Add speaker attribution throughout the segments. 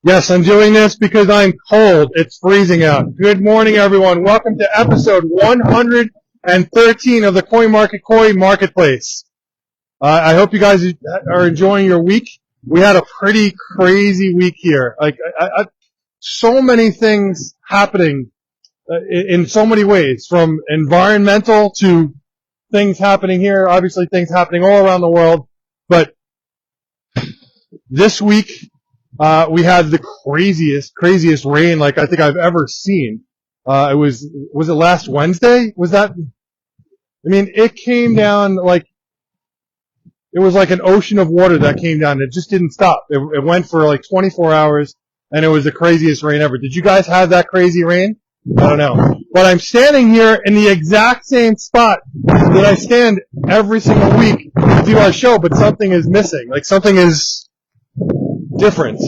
Speaker 1: Yes, I'm doing this because I'm cold. It's freezing out. Good morning, everyone. Welcome to episode 113 of the Coin Market Koi Marketplace. I hope you guys are enjoying your week. We had a pretty crazy week here. So many things happening in so many ways, from environmental to things happening here, obviously things happening all around the world. But this week, we had the craziest rain like I think I've ever seen. Was it last Wednesday? Was that? I mean, it came down like, it was like an ocean of water that came down. It just didn't stop. It went for like 24 hours, and it was the craziest rain ever. Did you guys have that crazy rain? I don't know. But I'm standing here in the exact same spot that I stand every single week to do our show, but something is missing. Like, something is different.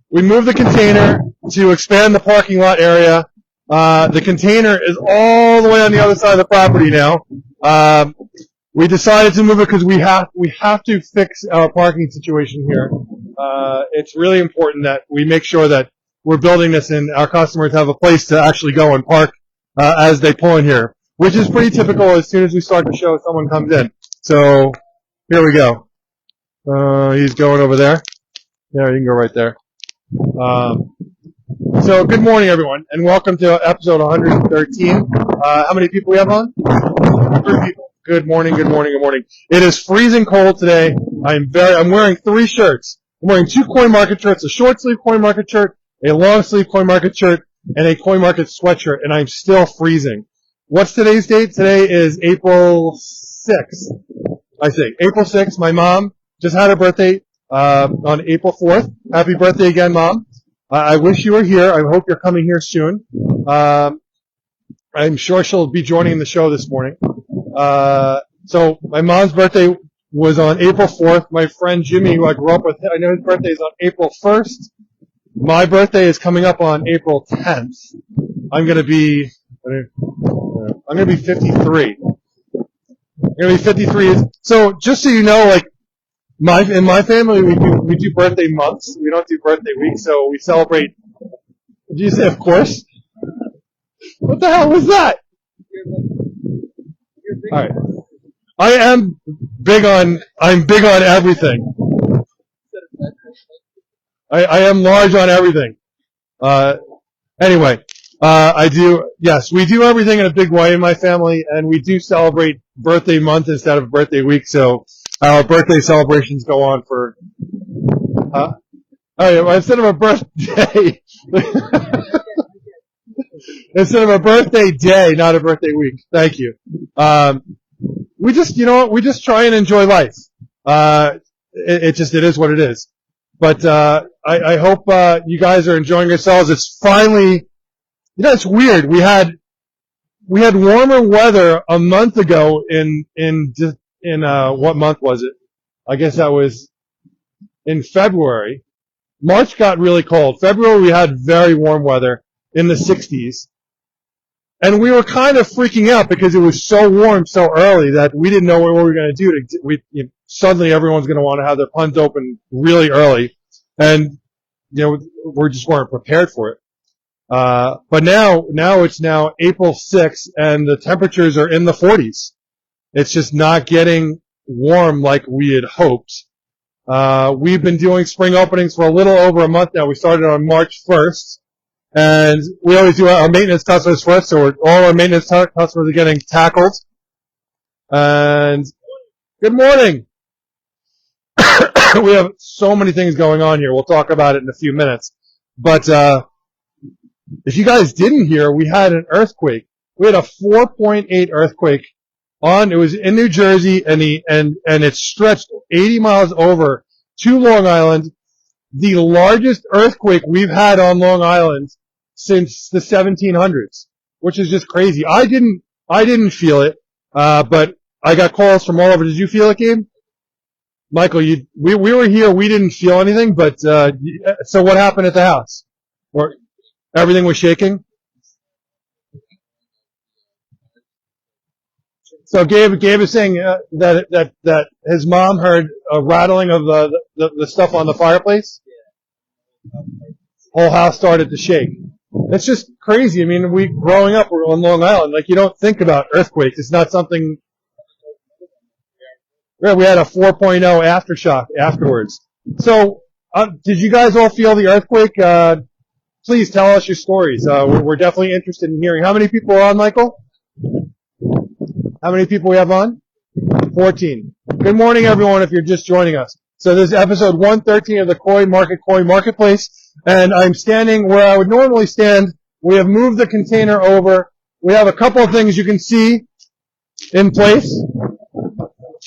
Speaker 1: We moved the container to expand the parking lot area. The container is all the way on the other side of the property now. We decided to move it because we have to fix our parking situation here. It's really important that we make sure that we're building this and our customers have a place to actually go and park as they pull in here, which is pretty typical. As soon as we start the show, someone comes in. So here we go. He's going over there. Yeah, you can go right there. So good morning, everyone, and welcome to episode 113. How many people we have on? 3 people. Good morning. It is freezing cold today. I'm wearing 3 shirts. I'm wearing 2 coin market shirts, a short sleeve coin market shirt, a long sleeve coin market shirt, and a coin market sweatshirt, and I'm still freezing. What's today's date? Today is April 6th, I think. April 6th. My mom just had her birthday on April 4th. Happy birthday again, Mom. I wish you were here. I hope you're coming here soon. I'm sure she'll be joining the show this morning. So my mom's birthday was on April 4th. My friend Jimmy, who I grew up with, I know his birthday is on April 1st. My birthday is coming up on April 10th. I'm going to be 53. So just so you know, like, in my family, we do birthday months. We don't do birthday weeks, so we celebrate. Did you say, of course? What the hell was that? All right. I'm big on everything. I am large on everything. Anyway, yes, we do everything in a big way in my family, and we do celebrate birthday month instead of birthday week, so our birthday celebrations go on for, instead of a birthday, instead of a birthday day, not a birthday week. Thank you. We just try and enjoy life. It is what it is. But, I hope, you guys are enjoying yourselves. It's finally, it's weird. We had warmer weather a month ago in what month was it? I guess that was in February. March got really cold. February we had very warm weather in the 60s. And we were kind of freaking out because it was so warm so early that we didn't know what we were going to do. Suddenly everyone's going to want to have their puns open really early. And, we just weren't prepared for it. But now it's now April 6th and the temperatures are in the 40s. It's just not getting warm like we had hoped. We've been doing spring openings for a little over a month now. We started on March 1st. And we always do our maintenance customers first, so all our maintenance customers are getting tackled. And good morning. We have so many things going on here. We'll talk about it in a few minutes. But if you guys didn't hear, we had an earthquake. We had a 4.8 earthquake it was in New Jersey, and it stretched 80 miles over to Long Island. The largest earthquake we've had on Long Island since the 1700s, which is just crazy. I didn't feel it, but I got calls from all over. Did you feel it, Gabe? Michael, we were here. We didn't feel anything, but so what happened at the house? Or everything was shaking? So Gabe is saying that his mom heard a rattling of the stuff on the fireplace. Whole house started to shake. It's just crazy. I mean, growing up, we're on Long Island. Like, you don't think about earthquakes. It's not something. Yeah, we had a 4.0 aftershock afterwards. So, did you guys all feel the earthquake? Please tell us your stories. We're definitely interested in hearing. How many people are on, Michael? How many people we have on? 14. Good morning, everyone, if you're just joining us. So this is episode 113 of the Koi Marketplace, and I'm standing where I would normally stand. We have moved the container over. We have a couple of things you can see in place.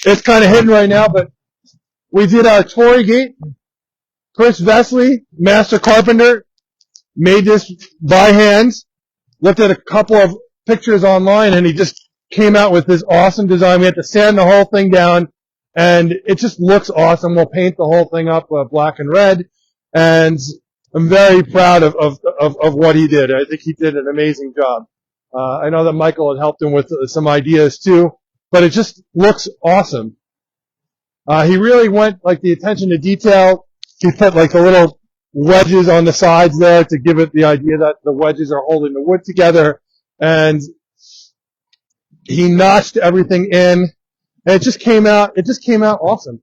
Speaker 1: It's kind of hidden right now, but we did our Tory gate. Chris Vesley, master carpenter, made this by hand. Looked at a couple of pictures online, and he just came out with this awesome design. We had to sand the whole thing down, and it just looks awesome. We'll paint the whole thing up black and red, and I'm very proud of what he did. I think he did an amazing job. I know that Michael had helped him with some ideas too, but it just looks awesome. He really went like the attention to detail. He put like the little wedges on the sides there to give it the idea that the wedges are holding the wood together, and he notched everything in, and it just came out awesome.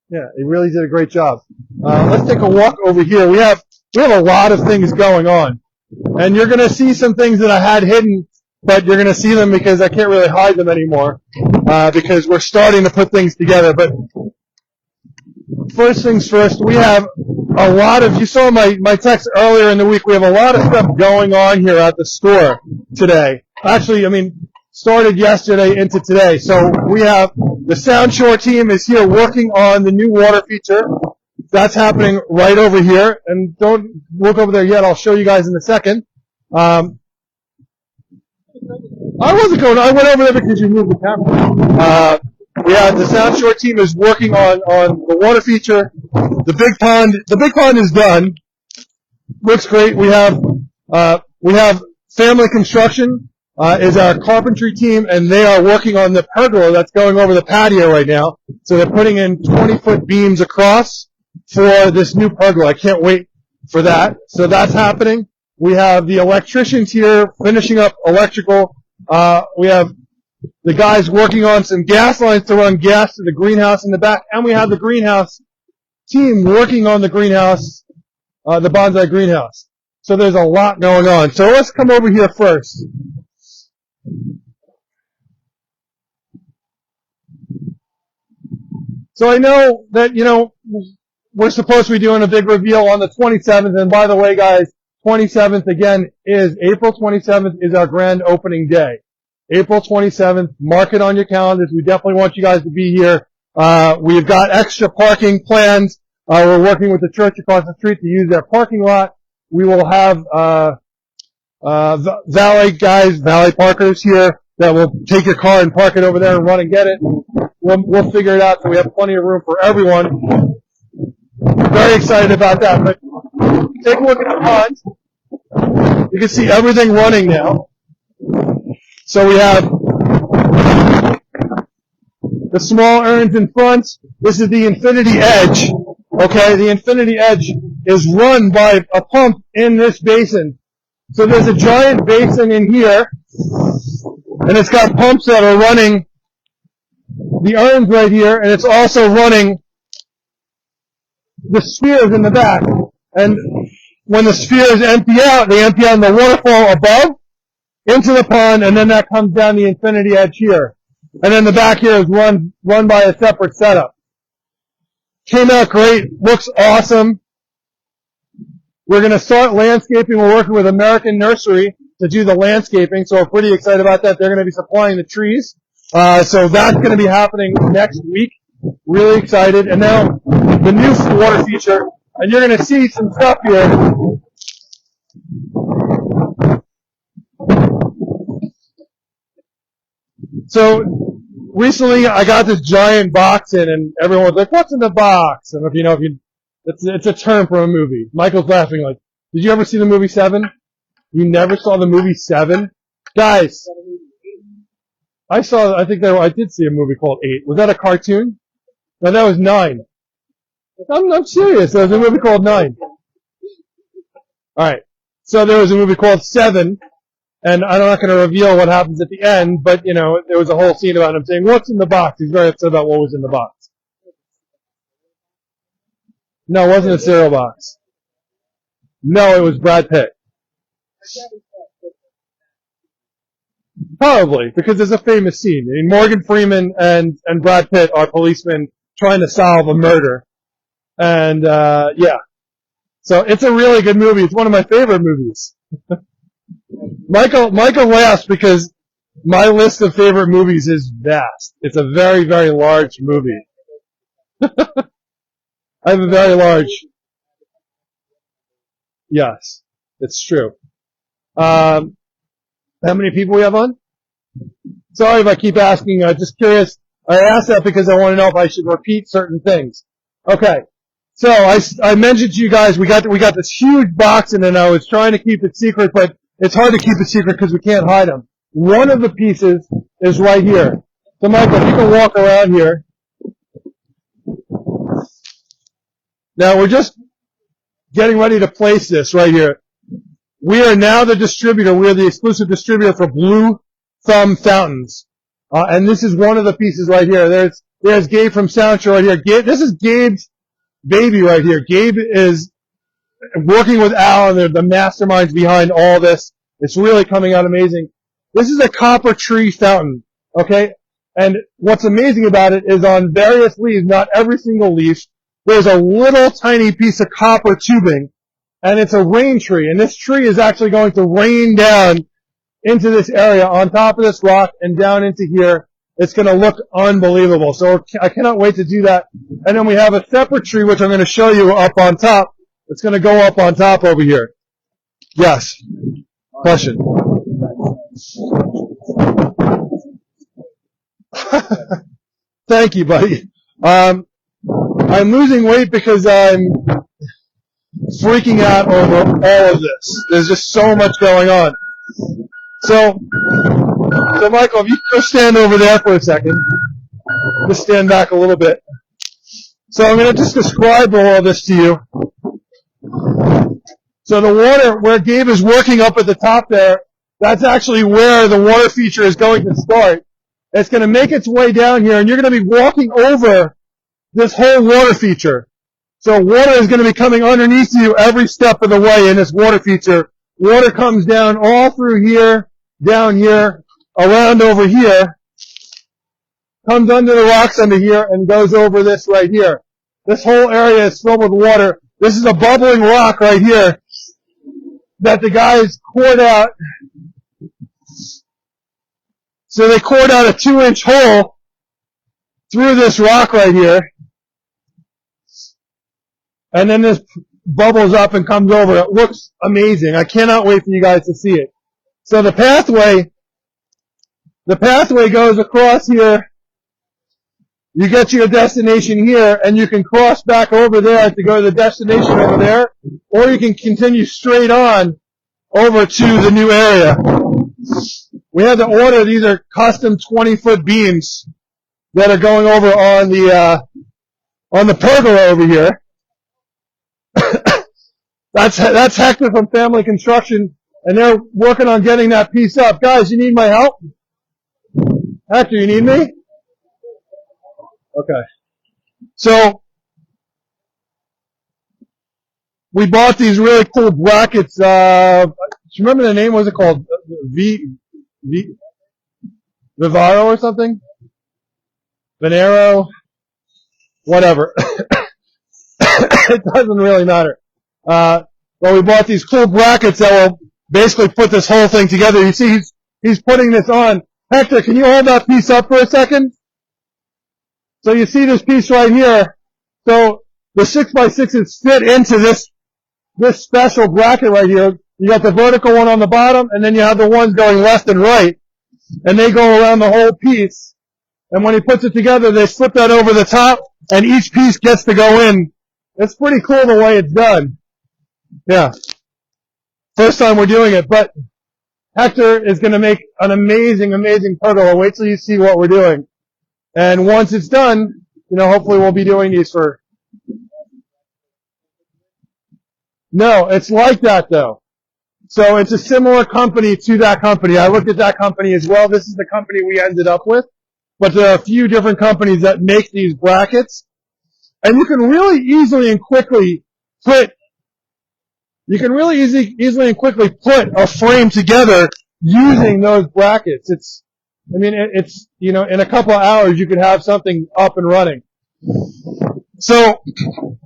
Speaker 1: Yeah, he really did a great job. Let's take a walk over here. We have a lot of things going on, and you're going to see some things that I had hidden, but you're going to see them because I can't really hide them anymore, because we're starting to put things together. But first things first, we have a lot of, you saw my text earlier in the week, we have a lot of stuff going on here at the store today. Actually, I mean, started yesterday into today. So we have the Sound Shore team is here working on the new water feature. That's happening right over here. And don't look over there yet. I'll show you guys in a second. I went over there because you moved the camera. The Sound Shore team is working on the water feature. The big pond is done. Looks great. We have Family Construction. Is our carpentry team, and they are working on the pergola that's going over the patio right now. So they're putting in 20-foot beams across for this new pergola. I can't wait for that. So that's happening. We have the electricians here finishing up electrical. We have the guys working on some gas lines to run gas to the greenhouse in the back, and we have the greenhouse team working on the greenhouse, the bonsai greenhouse. So there's a lot going on. So let's come over here first. So I know that, we're supposed to be doing a big reveal on the 27th. And by the way, guys, 27th again April 27th is our grand opening day. April 27th. Mark it on your calendars. We definitely want you guys to be here. We've got extra parking plans. We're working with the church across the street to use their parking lot. We will have, valet parkers here that will take your car and park it over there and run and get it. We'll figure it out so we have plenty of room for everyone. Very excited about that. But take a look at the pond. You can see everything running now. So we have the small urns in front. This is the Infinity Edge. Okay, the Infinity Edge is run by a pump in this basin. So there's a giant basin in here, and it's got pumps that are running the urns right here, and it's also running the spheres in the back. And when the spheres empty out, they empty out in the waterfall above into the pond, and then that comes down the Infinity Edge here. And then the back here is run by a separate setup. Came out great, looks awesome. We're going to start landscaping. We're working with American Nursery to do the landscaping, so we're pretty excited about that. They're going to be supplying the trees. So that's going to be happening next week. Really excited. And now the new water feature, and you're going to see some stuff here. So recently I got this giant box in, and everyone was like, "What's in the box?" And it's a term from a movie. Michael's laughing like, "Did you ever see the movie Seven? You never saw the movie Seven, guys?" I think I did see a movie called 8. Was that a cartoon? No, that was 9. I'm serious. There was a movie called 9. Alright. So there was a movie called 7, and I'm not going to reveal what happens at the end, but, you know, there was a whole scene about him saying, what's in the box? He's very upset about what was in the box. No, it wasn't a cereal box. No, it was Brad Pitt. Probably, because there's a famous scene. I mean, Morgan Freeman and Brad Pitt are policemen trying to solve a murder. And, yeah. So it's a really good movie. It's one of my favorite movies. Michael laughs because my list of favorite movies is vast. It's a very, very large movie. I have a very large... Yes, it's true. How many people we have on? Sorry if I keep asking. Just curious. I asked that because I want to know if I should repeat certain things. Okay. So I mentioned to you guys we got this huge box, and then I was trying to keep it secret, but it's hard to keep it secret because we can't hide them. One of the pieces is right here. So Michael, if you can walk around here. Now we're just getting ready to place this right here. We are now the distributor. We are the exclusive distributor for Blue Thumb fountains. And this is one of the pieces right here. There's Gabe from Soundshore right here. This is Gabe's baby right here. Gabe is working with Al, and they're the masterminds behind all this. It's really coming out amazing. This is a copper tree fountain, okay? And what's amazing about it is on various leaves, not every single leaf, there's a little tiny piece of copper tubing, and it's a rain tree. And this tree is actually going to rain down into this area on top of this rock and down into here. It's going to look unbelievable. So I cannot wait to do that. And then we have a separate tree, which I'm going to show you up on top. It's going to go up on top over here. Yes. Question. Thank you, buddy. I'm losing weight because I'm freaking out over all of this. There's just so much going on. So Michael, if you could just stand over there for a second. Just stand back a little bit. So I'm going to just describe all of this to you. So the water, where Gabe is working up at the top there, that's actually where the water feature is going to start. It's going to make its way down here, and you're going to be walking over this whole water feature. So water is going to be coming underneath you every step of the way in this water feature. Water comes down all through here, down here, around over here, comes under the rocks under here, and goes over this right here. This whole area is filled with water. This is a bubbling rock right here that the guys cored out. So they cored out a 2-inch hole through this rock right here. And then this bubbles up and comes over. It looks amazing. I cannot wait for you guys to see it. So the pathway goes across here. You get to your destination here, and you can cross back over there to go to the destination over there, or you can continue straight on over to the new area. We had to order, these are custom 20-foot beams that are going over on the pergola over here. That's Hector from Family Construction, and they're working on getting that piece up. Guys, you need my help? Hector, you need me? Okay. So, we bought these really cool brackets. Do you remember the name? What was it called? Vivaro or something? Venero? Whatever. It doesn't really matter. But we bought these cool brackets that will basically put this whole thing together. You see, he's putting this on. Hector, can you hold that piece up for a second? So you see this piece right here. So the 6x6s fit into this special bracket right here. You got the vertical one on the bottom, and then you have the ones going left and right. And they go around the whole piece. And when he puts it together, they slip that over the top, and each piece gets to go in. It's pretty cool the way it's done. Yeah. First time we're doing it, but Hector is going to make an amazing, amazing pergola. Wait till you see what we're doing. And once it's done, hopefully we'll be doing these for... No, it's like that though. So it's a similar company to that company. I looked at that company as well. This is the company we ended up with. But there are a few different companies that make these brackets. And you can really easily and quickly put a frame together using those brackets. It's in a couple of hours you could have something up and running. So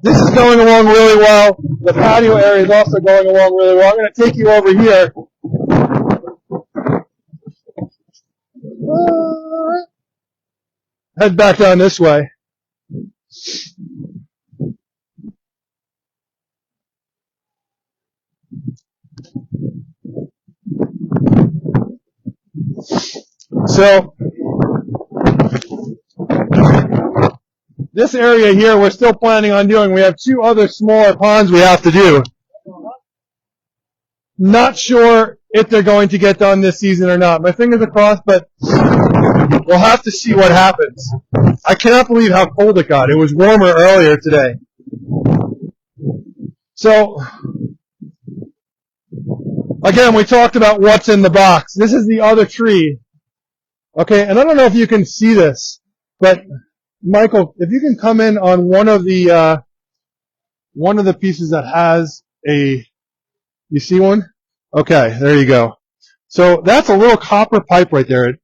Speaker 1: this is going along really well. The patio area is also going along really well. I'm going to take you over here. Head back down this way. So this area here we're still planning on doing. We have 2 other smaller ponds we have to do. Not sure if they're going to get done this season or not. My fingers are crossed, but we'll have to see what happens. I cannot believe how cold it got. It was warmer earlier today. So, again, we talked about what's in the box. This is the other tree. Okay, and I don't know if you can see this, but Michael, if you can come in on one of the pieces that has you see one? Okay, there you go. So that's a little copper pipe right there.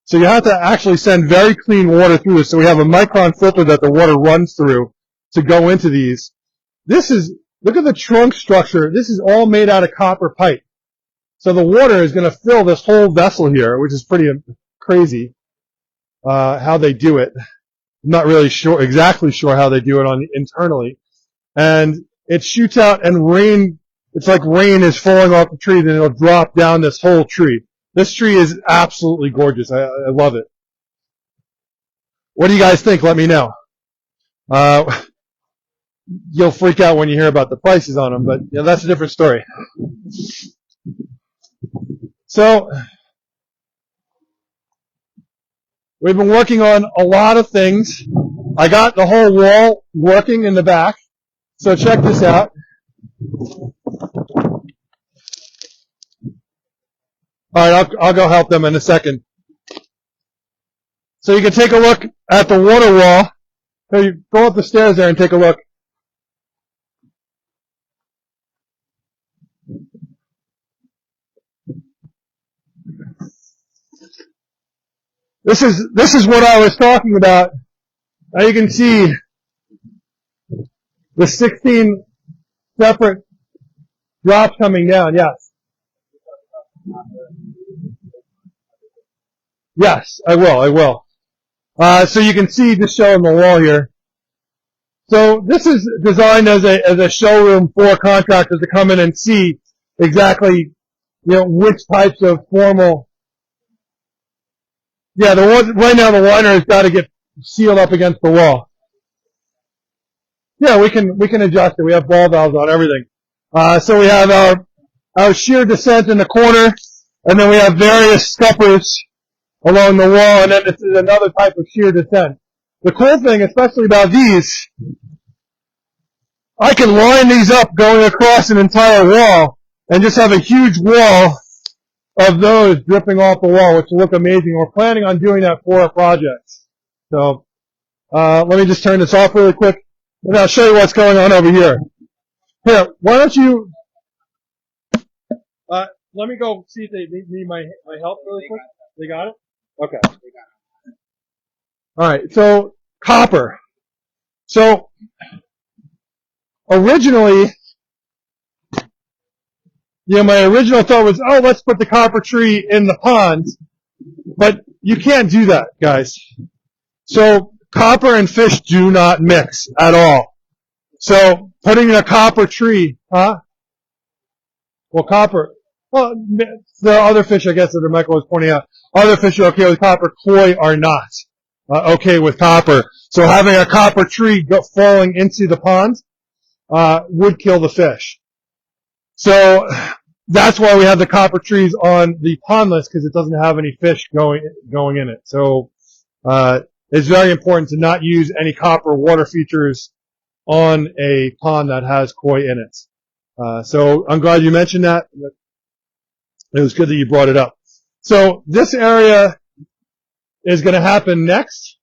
Speaker 1: So you have to actually send very clean water through this. So we have a micron filter that the water runs through to go into these. Look at the trunk structure. This is all made out of copper pipe. So the water is going to fill this whole vessel here, which is pretty crazy, how they do it. I'm not really exactly sure how they do it internally. And it shoots out and rain, it's like rain is falling off the tree, then it'll drop down this whole tree. This tree is absolutely gorgeous. I love it. What do you guys think? Let me know. You'll freak out when you hear about the prices on them, but that's a different story. So, we've been working on a lot of things. I got the whole wall working in the back. So check this out. All right, I'll go help them in a second. So you can take a look at the water wall. So you go up the stairs there and take a look. This is what I was talking about. Now you can see the 16 separate drops coming down. Yes. Yes, I will. So you can see just showing the wall here. So this is designed as a showroom for contractors to come in and see exactly, which types of formal. Yeah, right now the liner has got to get sealed up against the wall. Yeah, we can adjust it. We have ball valves on everything. So we have our shear descent in the corner, and then we have various scuppers along the wall, and then this is another type of shear descent. The cool thing, especially about these, I can line these up going across an entire wall and just have a huge wall of those dripping off the wall, which will look amazing. We're planning on doing that for our projects. So let me just turn this off really quick, and I'll show you what's going on over here. Here, why don't you let me go see if they need my help really quick. They got it? Okay. All right, so copper. So originally, my original thought was, let's put the copper tree in the pond, but you can't do that, guys. So copper and fish do not mix at all. So putting in a copper tree, Well, there are other fish, I guess, that Michael was pointing out. Other fish are okay with copper. Koi are not okay with copper. So having a copper tree falling into the pond would kill the fish. So that's why we have the copper trees on the pond list, because it doesn't have any fish going in it. So it's very important to not use any copper water features on a pond that has koi in it. So I'm glad you mentioned that. It was good that you brought it up. So this area is going to happen next,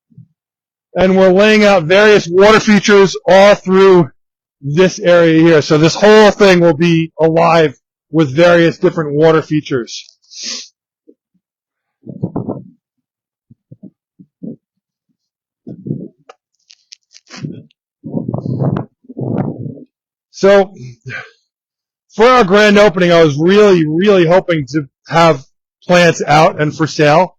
Speaker 1: and we're laying out various water features all through this area here. So this whole thing will be alive with various different water features. So for our grand opening, I was really, really hoping to have plants out and for sale.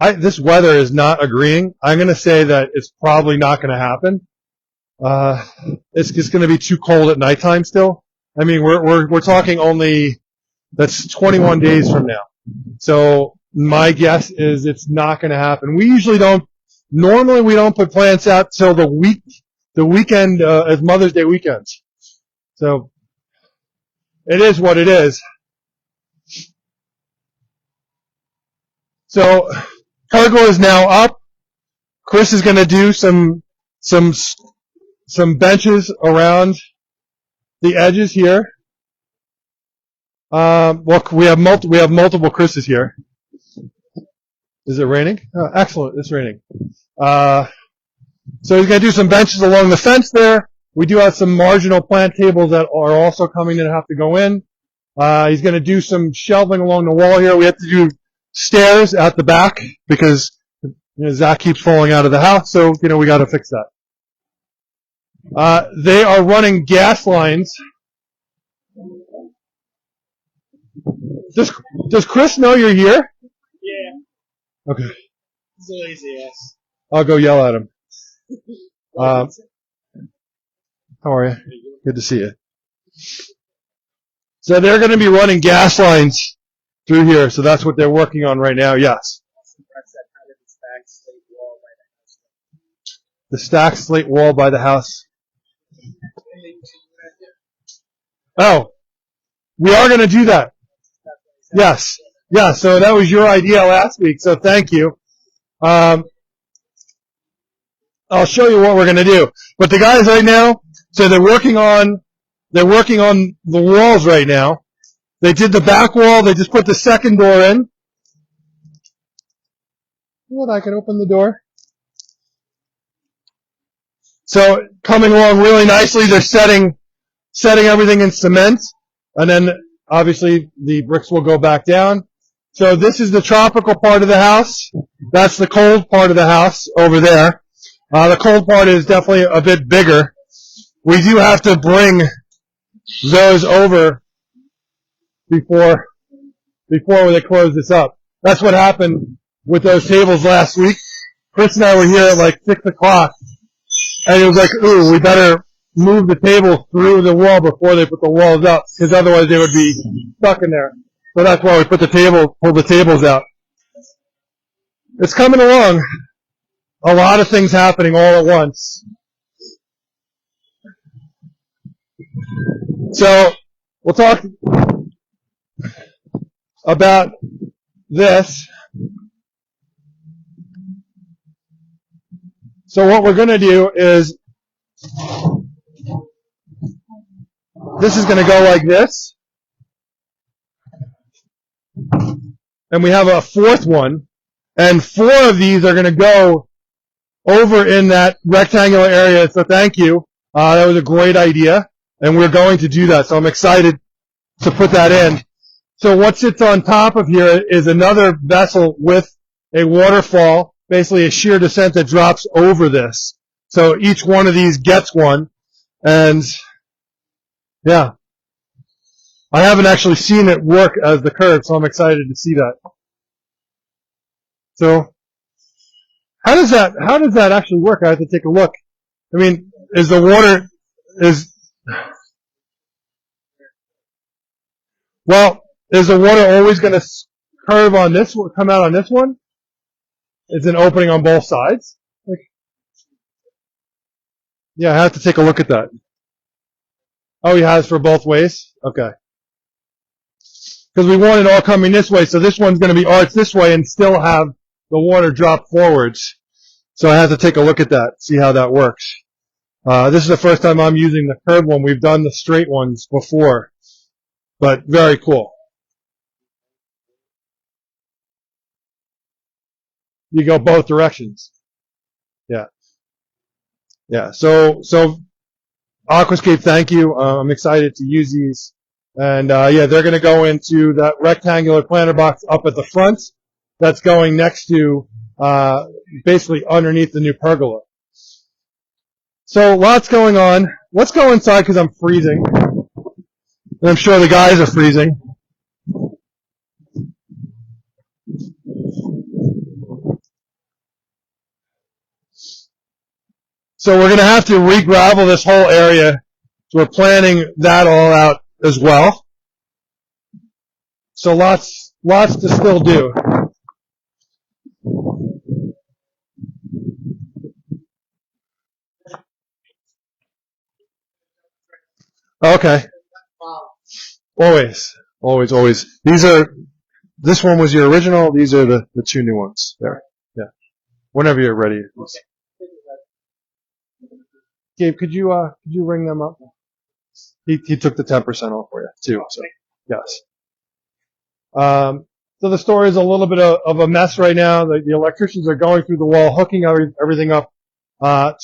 Speaker 1: This weather is not agreeing. I'm going to say that it's probably not going to happen. It's just going to be too cold at nighttime still. I mean, we're talking only, that's 21 days from now. So my guess is it's not going to happen. Normally we don't put plants out till the weekend, as Mother's Day weekends. So it is what it is. So pergola is now up. Chris is going to do some benches around the edges here. Well, we have multiple Chris's here. Is it raining? Oh, excellent, it's raining. So he's going to do some benches along the fence there. We do have some marginal plant tables that are also coming in and have to go in. He's going to do some shelving along the wall here. We have to do stairs at the back because Zach keeps falling out of the house, so we got to fix that. They are running gas lines. Does Chris know you're here?
Speaker 2: Yeah.
Speaker 1: Okay.
Speaker 2: He's a lazy ass.
Speaker 1: I'll go yell at him. How are you? Good to see you. So they're going to be running gas lines through here. So that's what they're working on right now. Yes. The stacked slate wall by the house. Oh, we are going to do that. Yes. Yeah. So that was your idea last week. So thank you. I'll show you what we're going to do. But the guys right now, so they're working on the walls right now. They did the back wall. They just put the second door in. What, I can open the door. So coming along really nicely. They're setting everything in cement, and then obviously the bricks will go back down. So this is the tropical part of the house. That's the cold part of the house over there. The cold part is definitely a bit bigger. We do have to bring those over before they close this up. That's what happened with those tables last week. Chris and I were here at like 6 o'clock, and it was like, ooh, we better move the table through the wall before they put the walls up, because otherwise they would be stuck in there. So that's why we pull the tables out. It's coming along. A lot of things happening all at once. So we'll talk about this. So what we're going to do is, this is going to go like this. And we have a fourth one. And 4 of these are going to go over in that rectangular area. So thank you. That was a great idea. And we're going to do that. So I'm excited to put that in. So what sits on top of here is another vessel with a waterfall, basically a sheer descent that drops over this. So each one of these gets one. And yeah, I haven't actually seen it work as the curve, so I'm excited to see that. So how does that actually work? I have to take a look. I mean, is the water always going to curve on this one, come out on this one? Is it opening on both sides? Yeah, I have to take a look at that. Oh, he has for both ways? Okay. because we want it all coming this way. So this one's going to be arched this way and still have the water drop forwards. So I have to take a look at that, see how that works. This is the first time I'm using the curved one. We've done the straight ones before, but very cool. You go both directions. Yeah. Yeah. So Aquascape, thank you. I'm excited to use these. And yeah, they're going to go into that rectangular planter box up at the front. That's going next to basically underneath the new pergola. So lots going on. Let's go inside because I'm freezing. And I'm sure the guys are freezing. So we're going to have to re-gravel this whole area. So we're planning that all out as well. So lots to still do. Okay. Always. This one was your original. These are the two new ones. There. Yeah. Whenever you're ready. Gabe, could you ring them up? He took the 10% off for you too. So yes. So the store is a little bit of a mess right now. The electricians are going through the wall, hooking everything up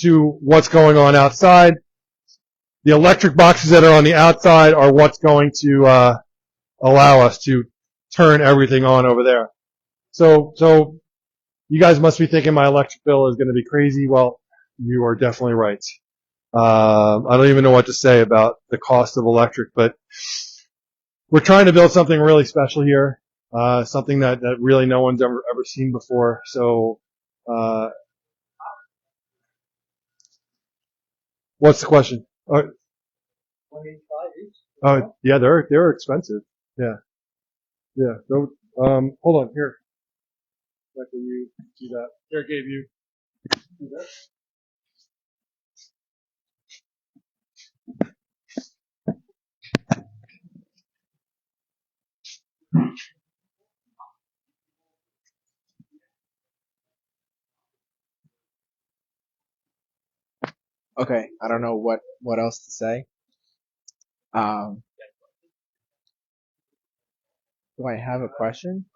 Speaker 1: to what's going on outside. The electric boxes that are on the outside are what's going to allow us to turn everything on over there. So you guys must be thinking my electric bill is going to be crazy. Well, you are definitely right. I don't even know what to say about the cost of electric, but we're trying to build something really special here, something that really no one's ever seen before. So, what's the question? Yeah, they're expensive. Yeah. Hold on here. Like when you do that. Here, gave you. Do that.
Speaker 3: Okay, I don't know what else to say. Do I have a question?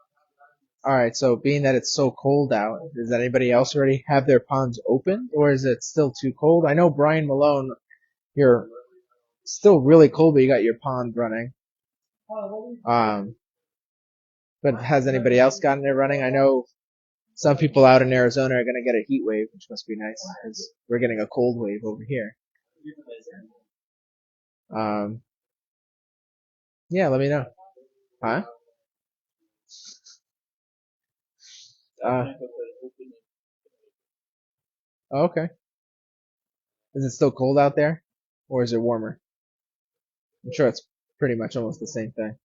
Speaker 3: All right, so being that it's so cold out, does anybody else already have their ponds open, or is it still too cold? I know Brian Malone, you're still really cold, but you got your pond running. Um, but has anybody else gotten it running? I know some people out in Arizona are gonna get a heat wave, which must be nice because we're getting a cold wave over here. Yeah, let me know. Huh? Uh, okay. Is it still cold out there, or is it warmer? I'm sure it's pretty much almost the same thing.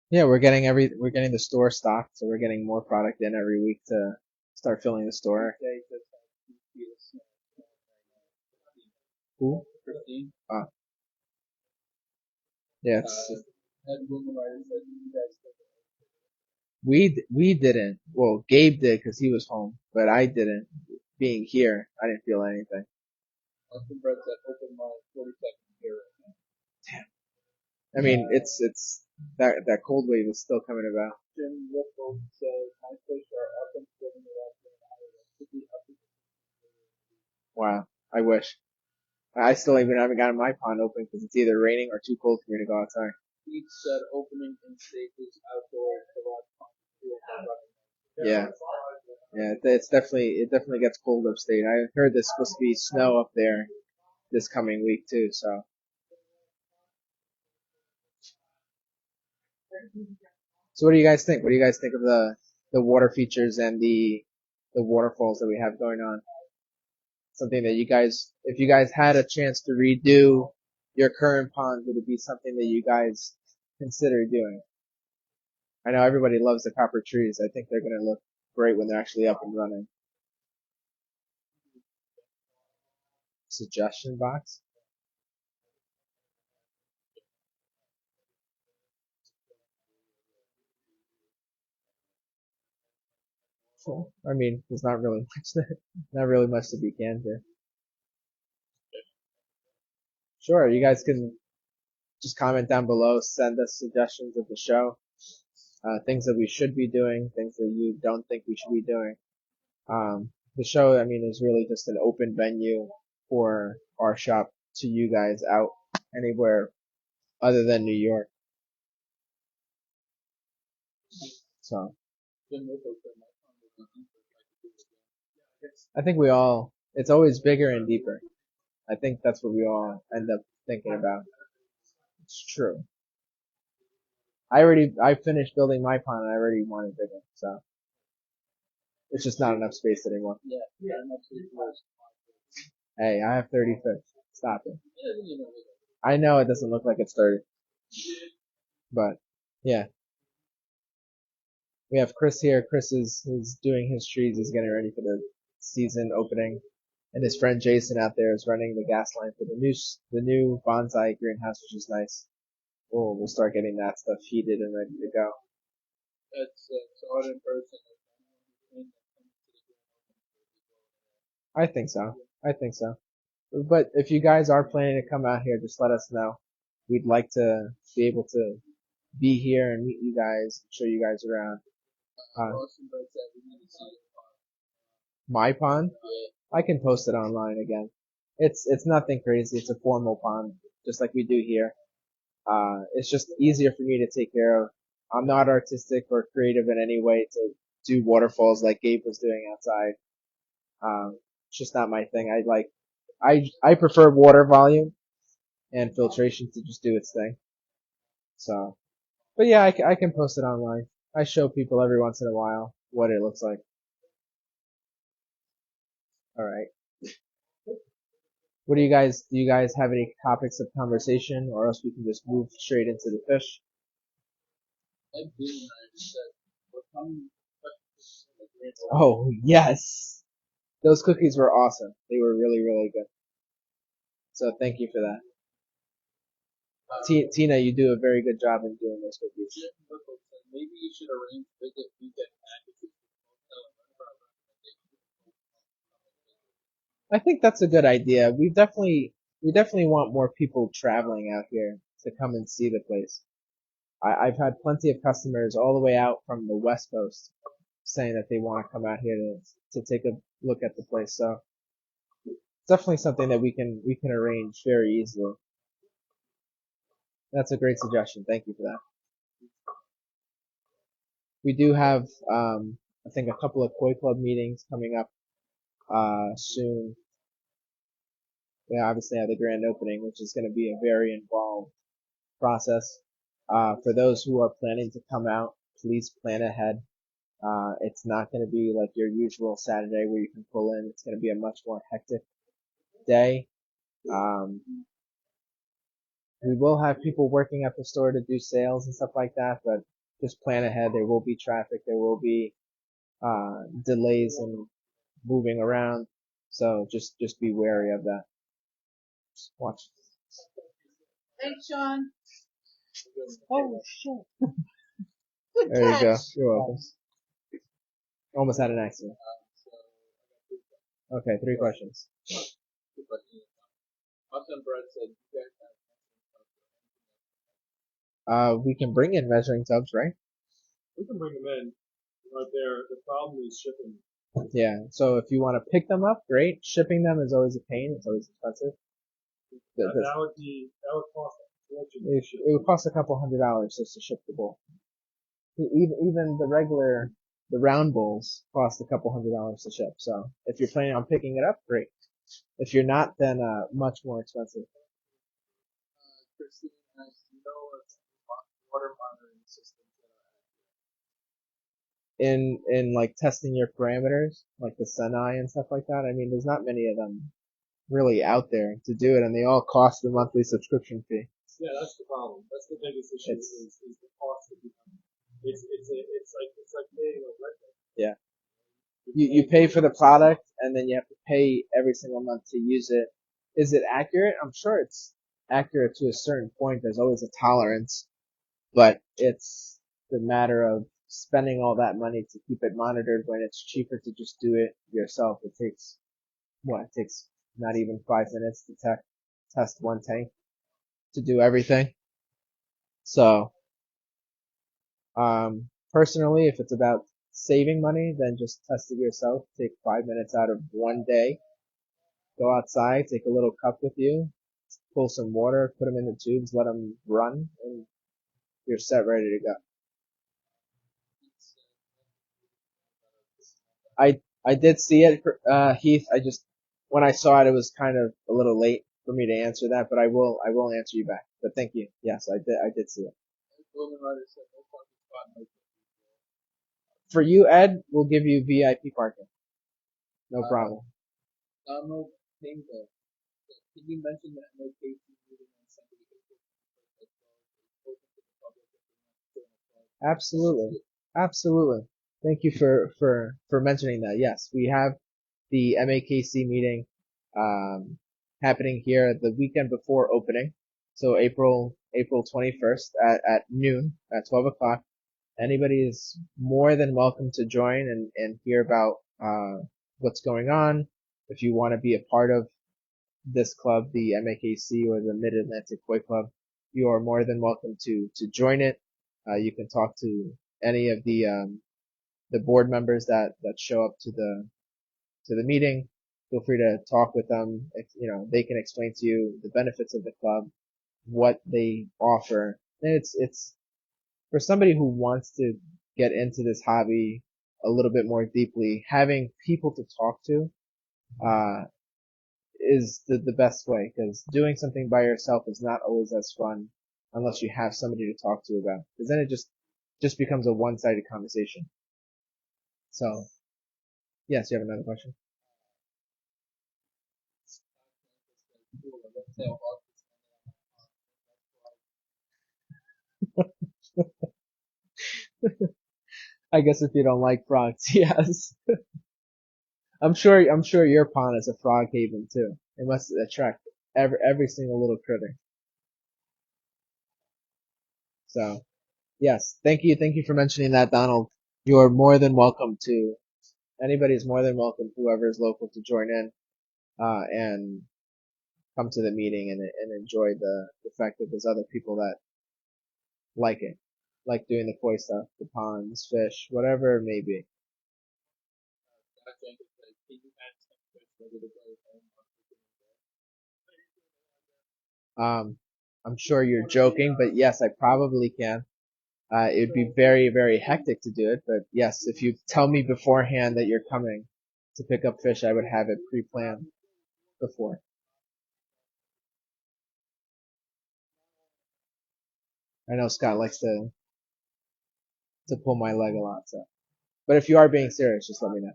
Speaker 3: Yeah, we're getting the store stocked, so we're getting more product in every week to start filling the store. Who? Uh, yeah, we didn't. Well, Gabe did because he was home, but I didn't. Being here, I didn't feel anything. I mean, it's that cold wave is still coming about. Wow, I wish. I still even haven't gotten my pond open because it's either raining or too cold for me to go outside. Yeah, yeah, it definitely gets cold upstate. I heard there's supposed to be snow up there this coming week too. So what do you guys think? What do you guys think of the water features and the waterfalls that we have going on? Something that you guys, if you guys had a chance to redo your current pond, would it be something that you guys consider doing? I know everybody loves the copper trees. I think they're going to look great when they're actually up and running. Suggestion box? I mean, there's not really not really much to be canned here. Sure, you guys can just comment down below, send us suggestions of the show, things that we should be doing, things that you don't think we should be doing. The show, I mean, is really just an open venue for our shop to you guys out anywhere other than New York. So, I think it's always bigger and deeper. I think that's what we all end up thinking about. It's true. I finished building my pond and I already want it bigger, so. It's just not enough space anymore. Hey, I have 30 fish. Stop it. I know it doesn't look like it's 30. But, yeah. We have Chris here. Chris is doing his trees. He's getting ready for the season opening. And his friend Jason out there is running the gas line for the new bonsai greenhouse, which is nice. We'll start getting that stuff heated and ready to go.
Speaker 2: That's all in person.
Speaker 3: I think so. I think so. But if you guys are planning to come out here, just let us know. We'd like to be able to be here and meet you guys, show you guys around. My pond? I can post it online again. It's nothing crazy. It's a formal pond, just like we do here. It's just easier for me to take care of. I'm not artistic or creative in any way to do waterfalls like Gabe was doing outside. It's just not my thing. I prefer water volume and filtration to just do its thing. So, but yeah, I can post it online. I show people every once in a while what it looks like. Alright. Do you guys have any topics of conversation, or else we can just move straight into the fish? Oh, yes! Those cookies were awesome. They were really, really good. So thank you for that. Tina, you do a very good job in doing those cookies.
Speaker 2: Maybe you should arrange visit weekend packages.
Speaker 3: I think that's a good idea. We definitely want more people traveling out here to come and see the place. I've had plenty of customers all the way out from the West Coast saying that they want to come out here to take a look at the place. So it's definitely something that we can arrange very easily. That's a great suggestion. Thank you for that. We do have I think a couple of Koi Club meetings coming up soon. We obviously have the grand opening, which is going to be a very involved process. For those who are planning to come out, please plan ahead. It's not going to be like your usual Saturday where you can pull in. It's going to be a much more hectic day. We will have people working at the store to do sales and stuff like that, but just plan ahead. There will be traffic. There will be delays in moving around. So just be wary of that. Just watch.
Speaker 2: Thanks, Sean.
Speaker 3: Oh shit. There you go. You're welcome. Almost had an accident. Okay, 3 questions. We can bring in measuring tubs, right?
Speaker 1: We can bring them in. Right there. The problem is shipping.
Speaker 3: Yeah. So if you want to pick them up, great. Shipping them is always a pain. It's always expensive.
Speaker 1: That would cost a fortune.
Speaker 3: It would cost a couple $100 just to ship the bowl. Even the round bowls cost a couple $100 to ship. So if you're planning on picking it up, great. If you're not, then much more expensive.
Speaker 2: Christine, you know water monitoring systems
Speaker 3: In like testing your parameters, like the Senai and stuff like that. I mean, there's not many of them really out there to do it, and they all cost a monthly subscription fee.
Speaker 1: Yeah, that's the problem. That's the biggest issue is the cost of becoming. It's like paying a rent.
Speaker 3: Yeah. You pay for the product, and then you have to pay every single month to use it. Is it accurate? I'm sure it's accurate to a certain point. There's always a tolerance, but it's the matter of spending all that money to keep it monitored when it's cheaper to just do it yourself. It takes not even 5 minutes to test one tank to do everything. So, personally, if it's about saving money, then just test it yourself. Take 5 minutes out of one day. Go outside, take a little cup with you, pull some water, put them in the tubes, let them run, and you're set, ready to go. I did see it, Heath. When I saw it, it was kind of a little late for me to answer that, but I will answer you back. But thank you. Yes, I did see it. For you, Ed, we'll give you VIP parking. No problem.
Speaker 2: No thing though. Can you mention that no case meeting on Sunday open to the public if they want to join the club?
Speaker 3: Absolutely. Absolutely. Thank you for mentioning that. Yes, we have the MAKC meeting, happening here the weekend before opening. So April 21st at noon, at 12 o'clock. Anybody is more than welcome to join and hear about, what's going on. If you want to be a part of this club, the MAKC or the Mid-Atlantic Koi Club, you are more than welcome to join it. You can talk to any of the board members that show up to the meeting. Feel free to talk with them. If, they can explain to you the benefits of the club, what they offer. And it's for somebody who wants to get into this hobby a little bit more deeply, having people to talk to, is the best way, because doing something by yourself is not always as fun unless you have somebody to talk to about, because then it just becomes a one-sided conversation. So, yes, you have another question? I guess if you don't like frogs, yes. I'm sure your pond is a frog haven too. It must attract every single little critter. So, yes, thank you for mentioning that, Donald. You're more than welcome to. Anybody's more than welcome, whoever is local, to join in, and come to the meeting and enjoy the fact that there's other people that like it, like doing the koi stuff, the ponds, fish, whatever it may be. I'm sure you're joking, but yes, I probably can. It'd be very, very hectic to do it, but yes, if you tell me beforehand that you're coming to pick up fish, I would have it pre-planned before. I know Scott likes to pull my leg a lot, so. But if you are being serious, just let me know.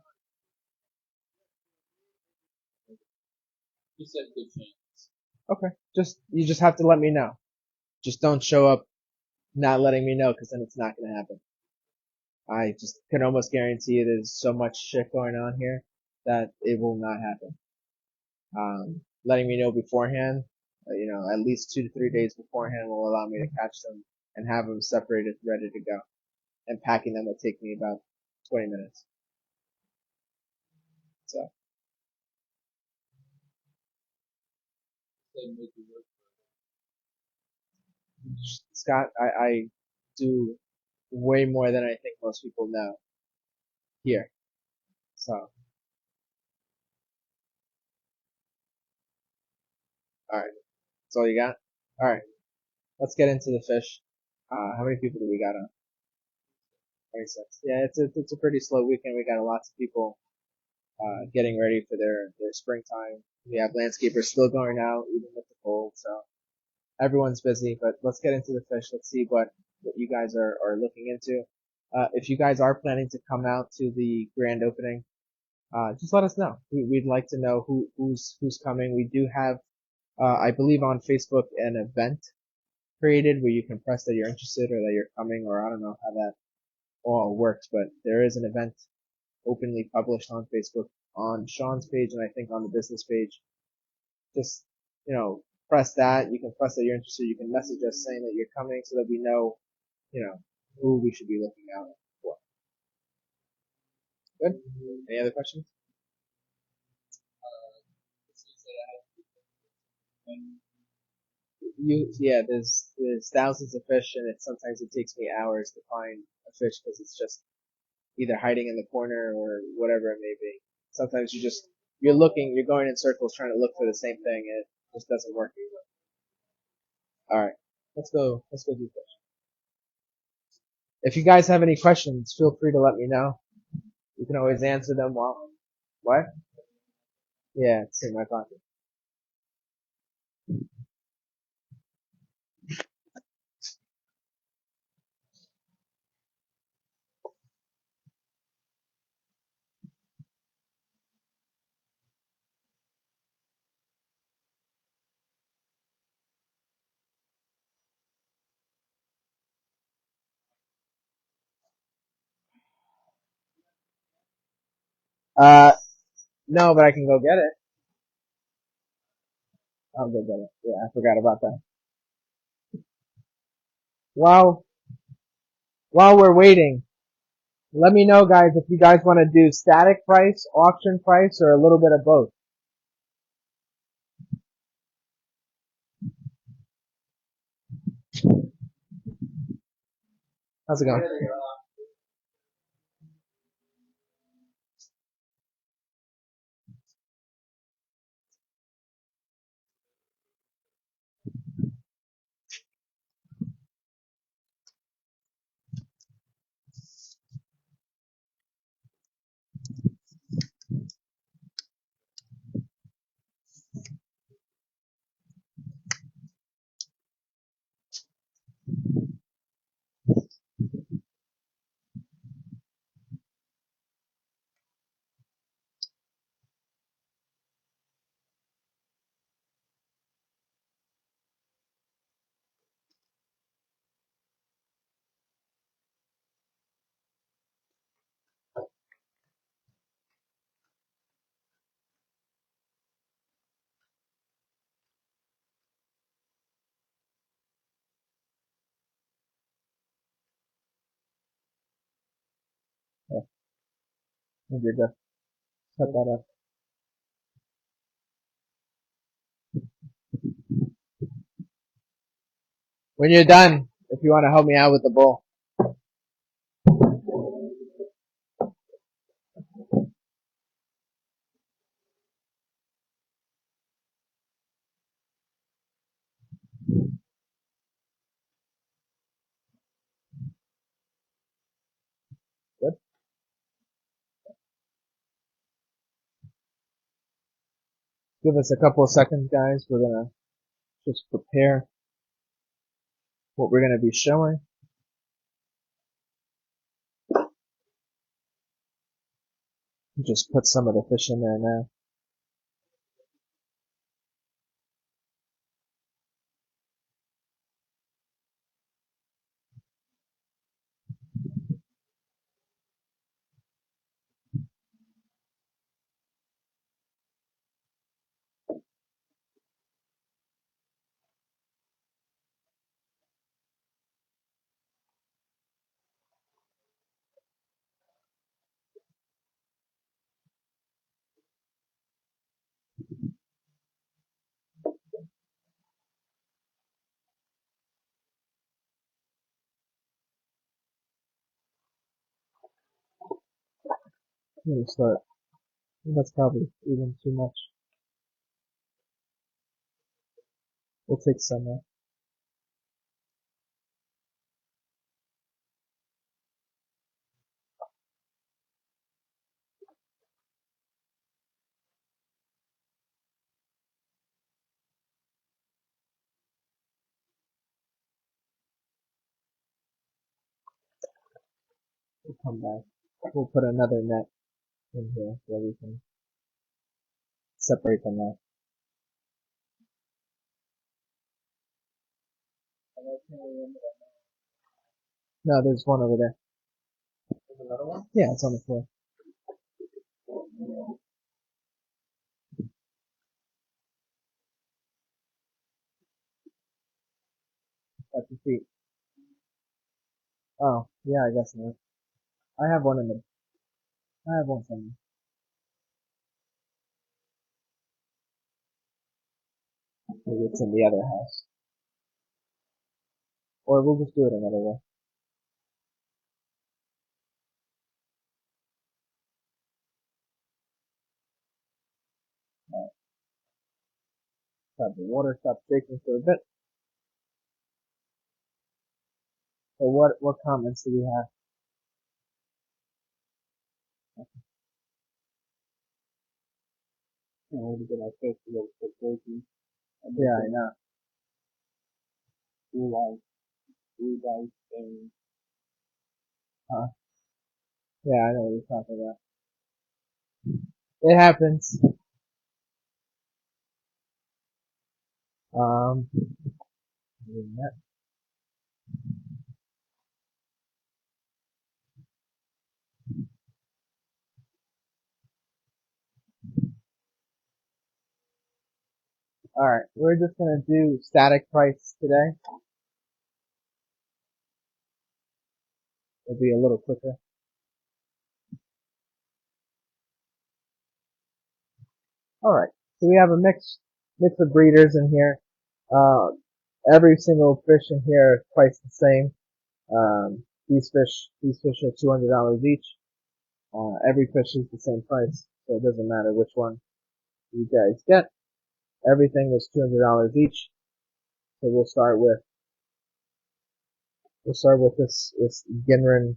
Speaker 2: You said good chance.
Speaker 3: Okay. You just have to let me know. Just don't show up not letting me know, because then it's not gonna happen. I just can almost guarantee there's so much shit going on here that it will not happen. Letting me know beforehand, at least 2 to 3 days beforehand, will allow me to catch them and have them separated, ready to go. And packing them will take me about 20 minutes. So, Scott, I do way more than I think most people know here. So, alright. That's all you got? Alright. Let's get into the fish. How many people do we got on? 26. Yeah, it's a pretty slow weekend. We got lots of people, getting ready for their springtime. We have landscapers still going out, even with the cold, so everyone's busy, but let's get into the fish. Let's see what you guys are looking into. If you guys are planning to come out to the grand opening, just let us know. We'd like to know who's coming. We do have, I believe on Facebook, an event created where you can press that you're interested or that you're coming, or I don't know how that all works, but there is an event openly published on Facebook, on Sean's page, and I think on the business page. Just, press that. You can press that you're interested. You can message us saying that you're coming so that we know, who we should be looking out for. Good. Any other questions? Yeah, there's thousands of fish, and sometimes it takes me hours to find a fish because it's just either hiding in the corner or whatever it may be. Sometimes you're going in circles trying to look for the same thing, and it just doesn't work. All right, let's go do fish. If you guys have any questions, feel free to let me know. You can always answer them while. What? Yeah, it's in my pocket. Uh, no, but I can go get it. I'll go get it. Yeah, I forgot about that. While while we're waiting, let me know, guys, if you guys want to do static price, auction price, or a little bit of both. How's it going? Yeah, you're good. Set that up. When you're done, if you want to help me out with the bowl. Good. Give us a couple of seconds, guys. We're gonna just prepare what we're gonna be showing. Just put some of the fish in there now. I'm gonna start. That's probably even too much. We'll take some more. We'll come back. We'll put another net in here so we can separate them out. No, there's one over there.
Speaker 2: There's another one?
Speaker 3: Yeah, it's on the floor. At your feet. Oh, yeah, I guess not. I have one in the I have one somewhere. Maybe it's in the other house. Or we'll just do it another way. Alright. Have the water stop shaking for a bit. So what comments do we have?
Speaker 2: You know, to get our face to go for crazy.
Speaker 3: Yeah, I know.
Speaker 2: Blue guys thing.
Speaker 3: Yeah, I know what you're talking about. It happens. Um, alright, we're just gonna do static price today. It'll be a little quicker. Alright, so we have a mix of breeders in here. Every single fish in here is priced the same. These fish are $200 each. Every fish is the same price, so it doesn't matter which one you guys get. Everything is $200 each. So we'll start with this Ginrin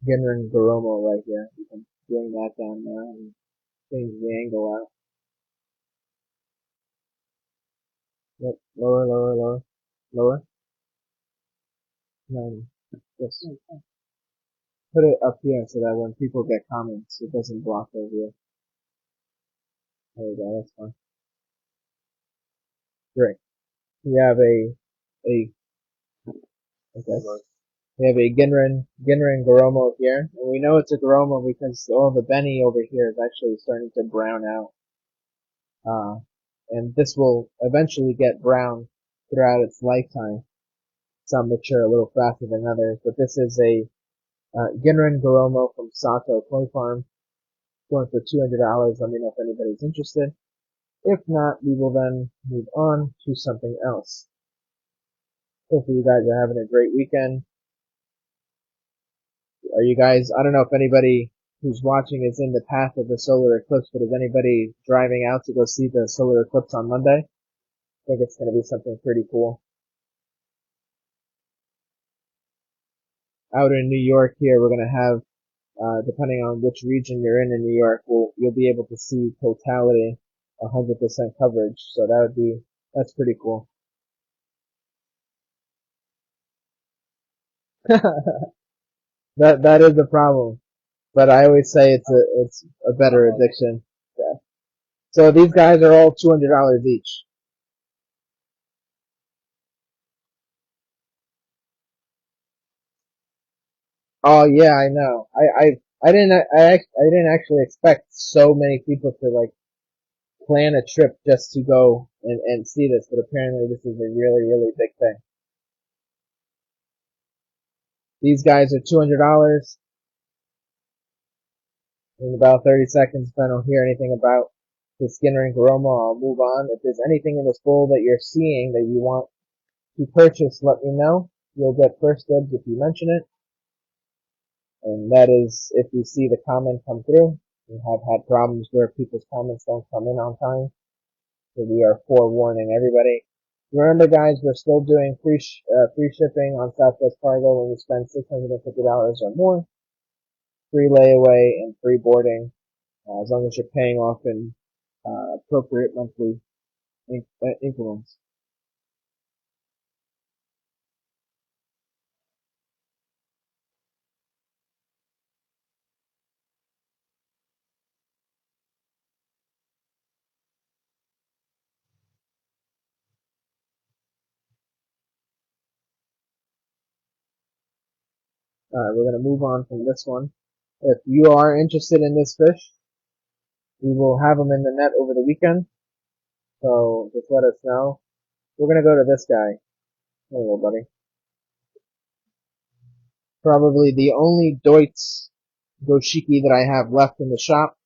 Speaker 3: Goromo right here. You can bring that down now and change the angle out. Yep, lower. No, just put it up here so that when people get comments, it doesn't block over here. There we go, that's fine. Great. We have a okay. We have a Ginrin Goromo here, and we know it's a Goromo because all the Benny over here is actually starting to brown out. And this will eventually get brown throughout its lifetime. Some mature a little faster than others, but this is a Ginrin Goromo from Sato Koi Farm, going for $200. Let me know if anybody's interested. If not, we will then move on to something else. Hopefully you guys are having a great weekend. Are you guys, I don't know if anybody who's watching is in the path of the solar eclipse, but is anybody driving out to go see the solar eclipse on Monday? I think it's going to be something pretty cool. Out in New York here, we're going to have, depending on which region you're in New York, you'll be able to see totality, 100% coverage. So that's pretty cool. That is the problem. But I always say it's a better addiction. Yeah. So these guys are all $200 each. Oh yeah, I know. I didn't actually expect so many people to like plan a trip just to go and see this, but apparently this is a really, really big thing. These guys are $200. In about 30 seconds, if I don't hear anything about the Skinner and Goromo, I'll move on. If there's anything in this bowl that you're seeing that you want to purchase, let me know. You'll get first dibs if you mention it. And that is if you see the comment come through. We have had problems where people's comments don't come in on time. So we are forewarning everybody. Remember guys, we're still doing free shipping on Southwest Cargo when you spend $650 or more. Free layaway and free boarding, as long as you're paying off in appropriate monthly increments. Alright, we're going to move on from this one. If you are interested in this fish, we will have them in the net over the weekend. So just let us know. We're going to go to this guy. There you go, buddy. Probably the only Deutz goshiki that I have left in the shop.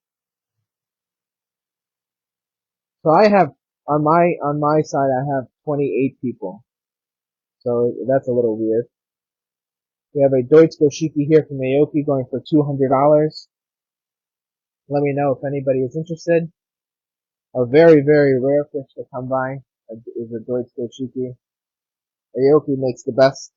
Speaker 3: So I have, on my side, I have 28 people. So that's a little weird. We have a Deutsch goshiki here from Aoki going for $200. Let me know if anybody is interested. A very, very rare fish to come by is a Deutsch goshiki. Aoki makes the best.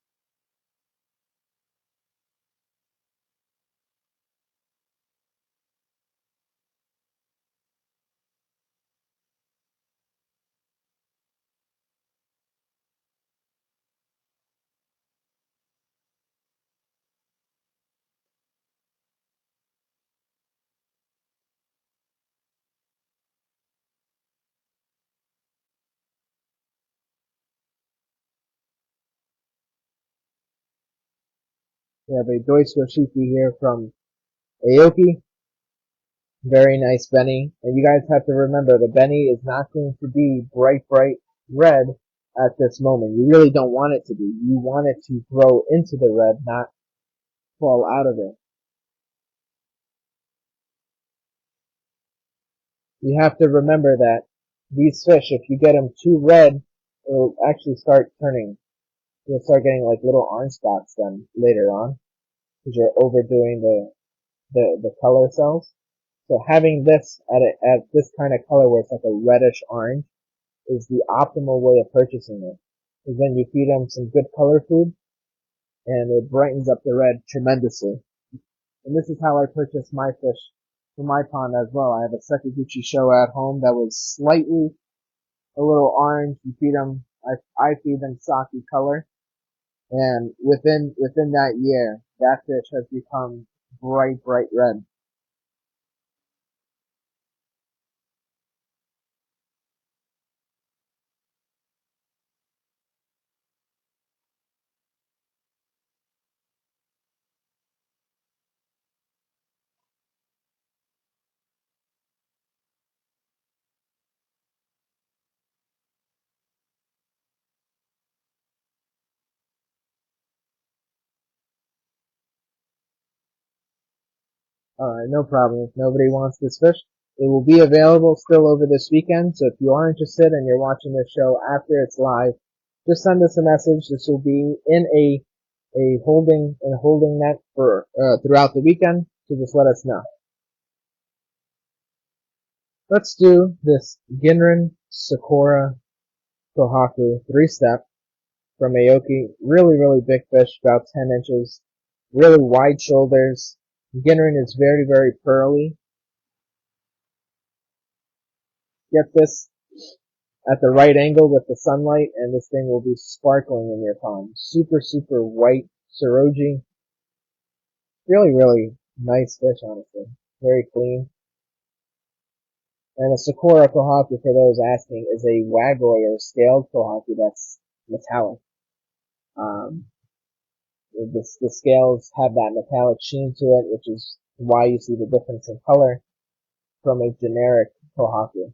Speaker 3: We have a Deutsch goshiki here from Aoki. Very nice Benny. And you guys have to remember the Benny is not going to be bright red at this moment. You really don't want it to be. You want it to grow into the red, not fall out of it. You have to remember that these fish, if you get them too red, it'll actually start turning. You'll start getting like little orange spots then later on because you're overdoing the color cells. So having this at this kind of color where it's like a reddish orange is the optimal way of purchasing it. Because then you feed them some good color food and it brightens up the red tremendously. And this is how I purchase my fish for my pond as well. I have a Sekiguchi show at home that was slightly a little orange. You feed them, I feed them sake color. And within that year, that fish has become bright red. Alright, no problem. If nobody wants this fish, it will be available still over this weekend. So if you are interested and you're watching this show after it's live, just send us a message. This will be in a holding net for throughout the weekend. So just let us know. Let's do this Ginrin Sakura Kohaku 3-step from Aoki. Really big fish, about 10 inches. Really wide shoulders. Ginrin is very pearly. Get this at the right angle with the sunlight and this thing will be sparkling in your pond. Super white Suroji. Really nice fish, honestly. Very clean. And a Sakura kohaku, for those asking, is a wagoi or scaled kohaku that's metallic. The scales have that metallic sheen to it, which is why you see the difference in color from a generic kohaku.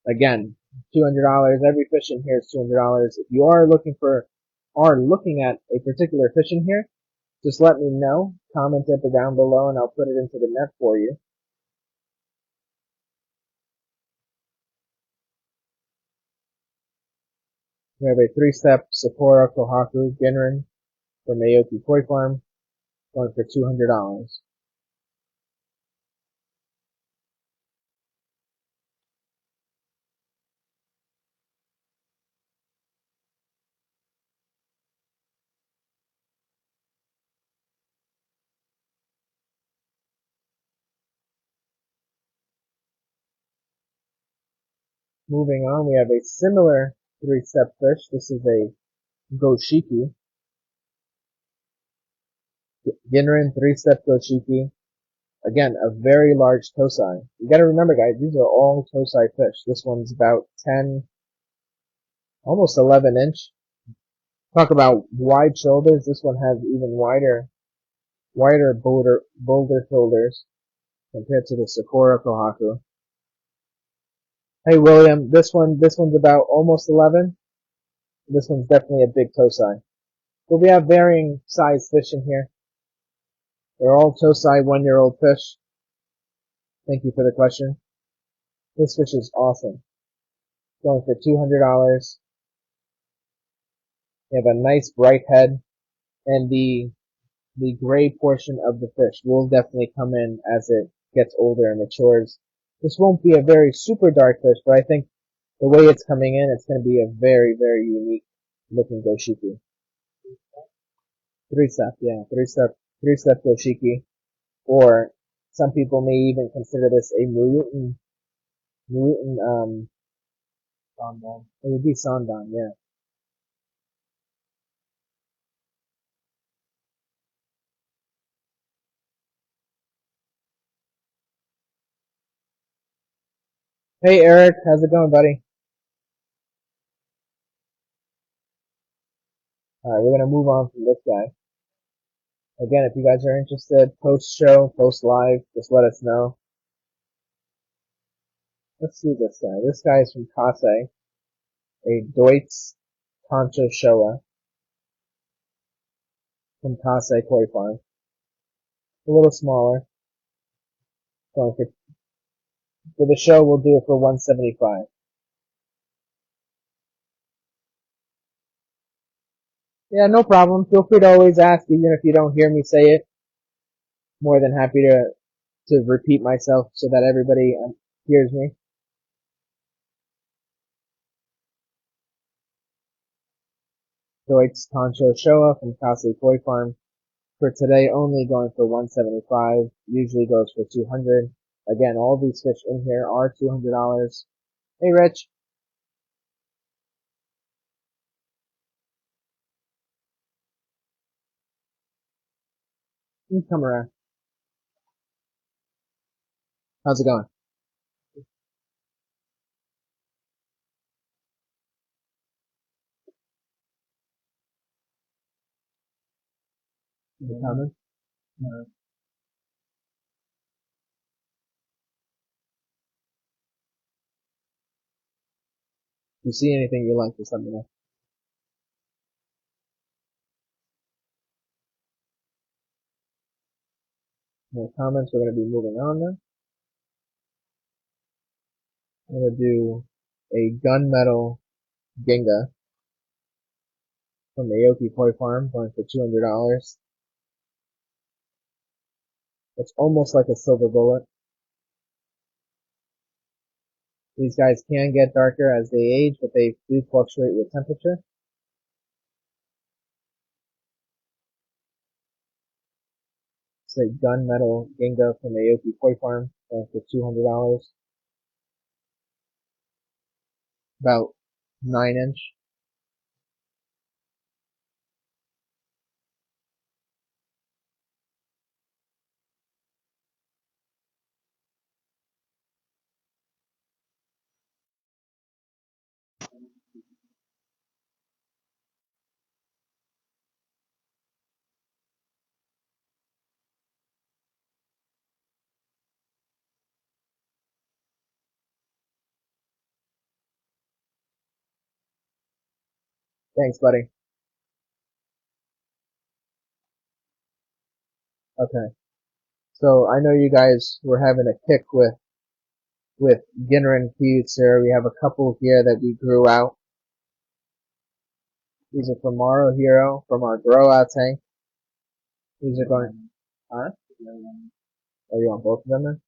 Speaker 3: Again, $200. Every fish in here is $200. If you are looking at a particular fish in here, just let me know. Comment it down below and I'll put it into the net for you. We have a 3-step Sakura Kohaku Ginrin from Aoki Koi Farm, going for $200. Moving on, we have a similar 3-step fish. This is a Goshiki. Ginrin 3-step Goshiki. Again, a very large tosai. You gotta remember, guys, these are all tosai fish. This one's about 10, almost 11 inch. Talk about wide shoulders. This one has even wider boulder shoulders compared to the Sakura Kohaku. Hey William, this one's about almost 11. This one's definitely a big tosai. But we have varying size fish in here. They're all Tosai 1-year-old fish. Thank you for the question. This fish is awesome. Going for $200. They have a nice bright head, and the gray portion of the fish will definitely come in as it gets older and matures. This won't be a very super dark fish, but I think the way it's coming in, it's going to be a very, very unique looking goshiki. Yeah, three-step goshiki. Or some people may even consider this a Muyutin, Sandan. It would be Sandan, yeah. Hey Eric, how's it going, buddy? Alright, we're gonna move on from this guy. Again, if you guys are interested, post show, post live, just let us know. Let's see this guy. This guy is from Kase, a Deutz Concho Showa from Kase Koi Farm. A little smaller. Going for the show, we'll do it for 175. Yeah, no problem. Feel free to always ask, even if you don't hear me say it. More than happy to repeat myself so that everybody hears me. Deutz Concho Showa from Kase Koi Farm. For today only going for 175. Usually goes for 200. Again, all these fish in here are $200. Hey Rich. You come around. How's it going? You coming? No. If you see anything you like, just let me know. No comments. We're going to be moving on then. I'm going to do a gunmetal ginga from the Aoki Koi Farm, going for $200. It's almost like a silver bullet. These guys can get darker as they age, but they do fluctuate with temperature. It's a gunmetal ginga from the Aoki Koi Farm, going for $200. About 9 inch. Thanks, buddy. Okay. So I know you guys were having a kick with Ginrin Kyutsur. We have a couple here that we grew out. These are from Maro Hero, from our grow out tank. These are going, huh? Oh, you want both of them then?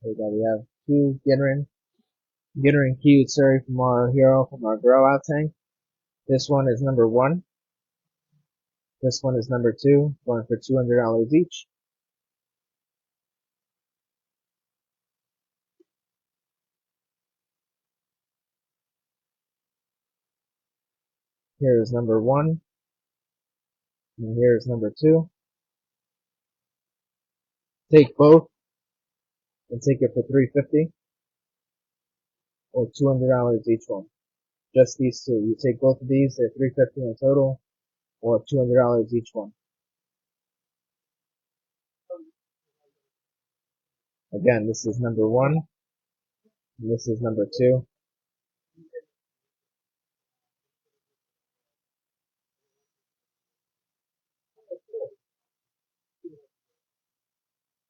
Speaker 3: There we go. We have two Ginrin Kyutsur from Maro Hero, from our grow out tank. This one is number 1. This one is number 2, going for $200 each. Here is number 1, and here is number 2. Take both and take it for $350 or $200 each one. Just these two. You take both of these, they're $350 in total, or $200 each one. Again, this is number 1, and this is number 2.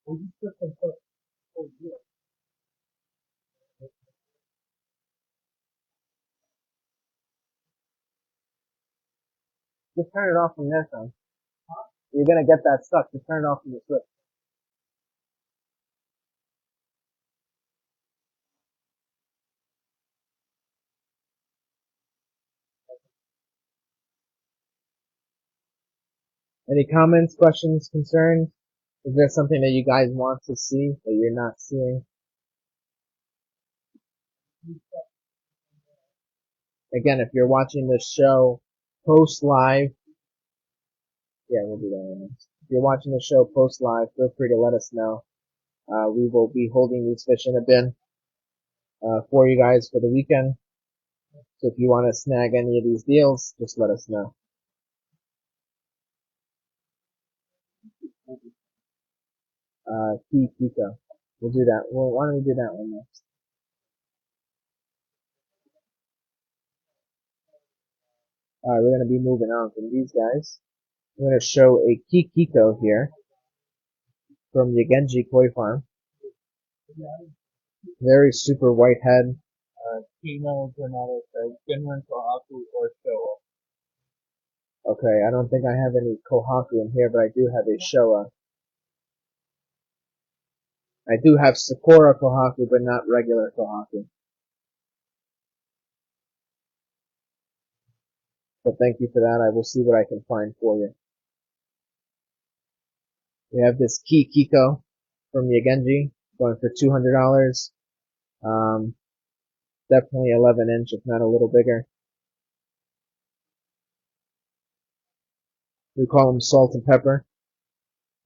Speaker 3: Just turn it off from there, son. You're gonna get that stuck. Just turn it off from the switch. Any comments, questions, concerns? Is there something that you guys want to see that you're not seeing? Again, if you're watching this show post live, yeah, we'll do that next. If you're watching the show post live, feel free to let us know. We will be holding these fish in a bin for you guys for the weekend. So if you want to snag any of these deals, just let us know. Key Kiko. We'll do that. Well, why don't we do that one next? Alright, we're going to be moving on from these guys. I'm going to show a Key Kiko here from the Genji Koi Farm. Very super white head.
Speaker 2: Kino, Granada says, Genran Kohaku or Showa.
Speaker 3: Okay, I don't think I have any Kohaku in here, but I do have a Showa. I do have Sakura Kohaku, but not regular Kohaku. So thank you for that. I will see what I can find for you. We have this Key Kiko from Yagenji, going for $200. Definitely 11 inch, if not a little bigger. We call them salt and pepper.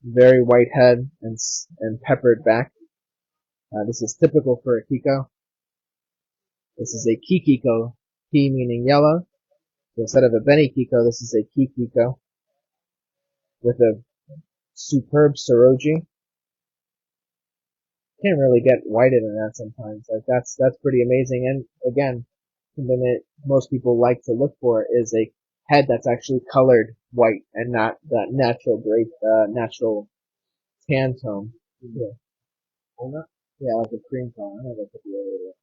Speaker 3: Very white head and peppered back. This is typical for a Kiko. This is a Kikiko, Ki meaning yellow. So instead of a Beni Kiko, this is a Kikiko with a superb Soroji. Can't really get whiter than that sometimes. Like that's pretty amazing. And again, something that most people like to look for is a head that's actually colored white and not that natural gray, natural tan tone. Yeah. Walnut? Yeah, like a cream tone. I never put the other way.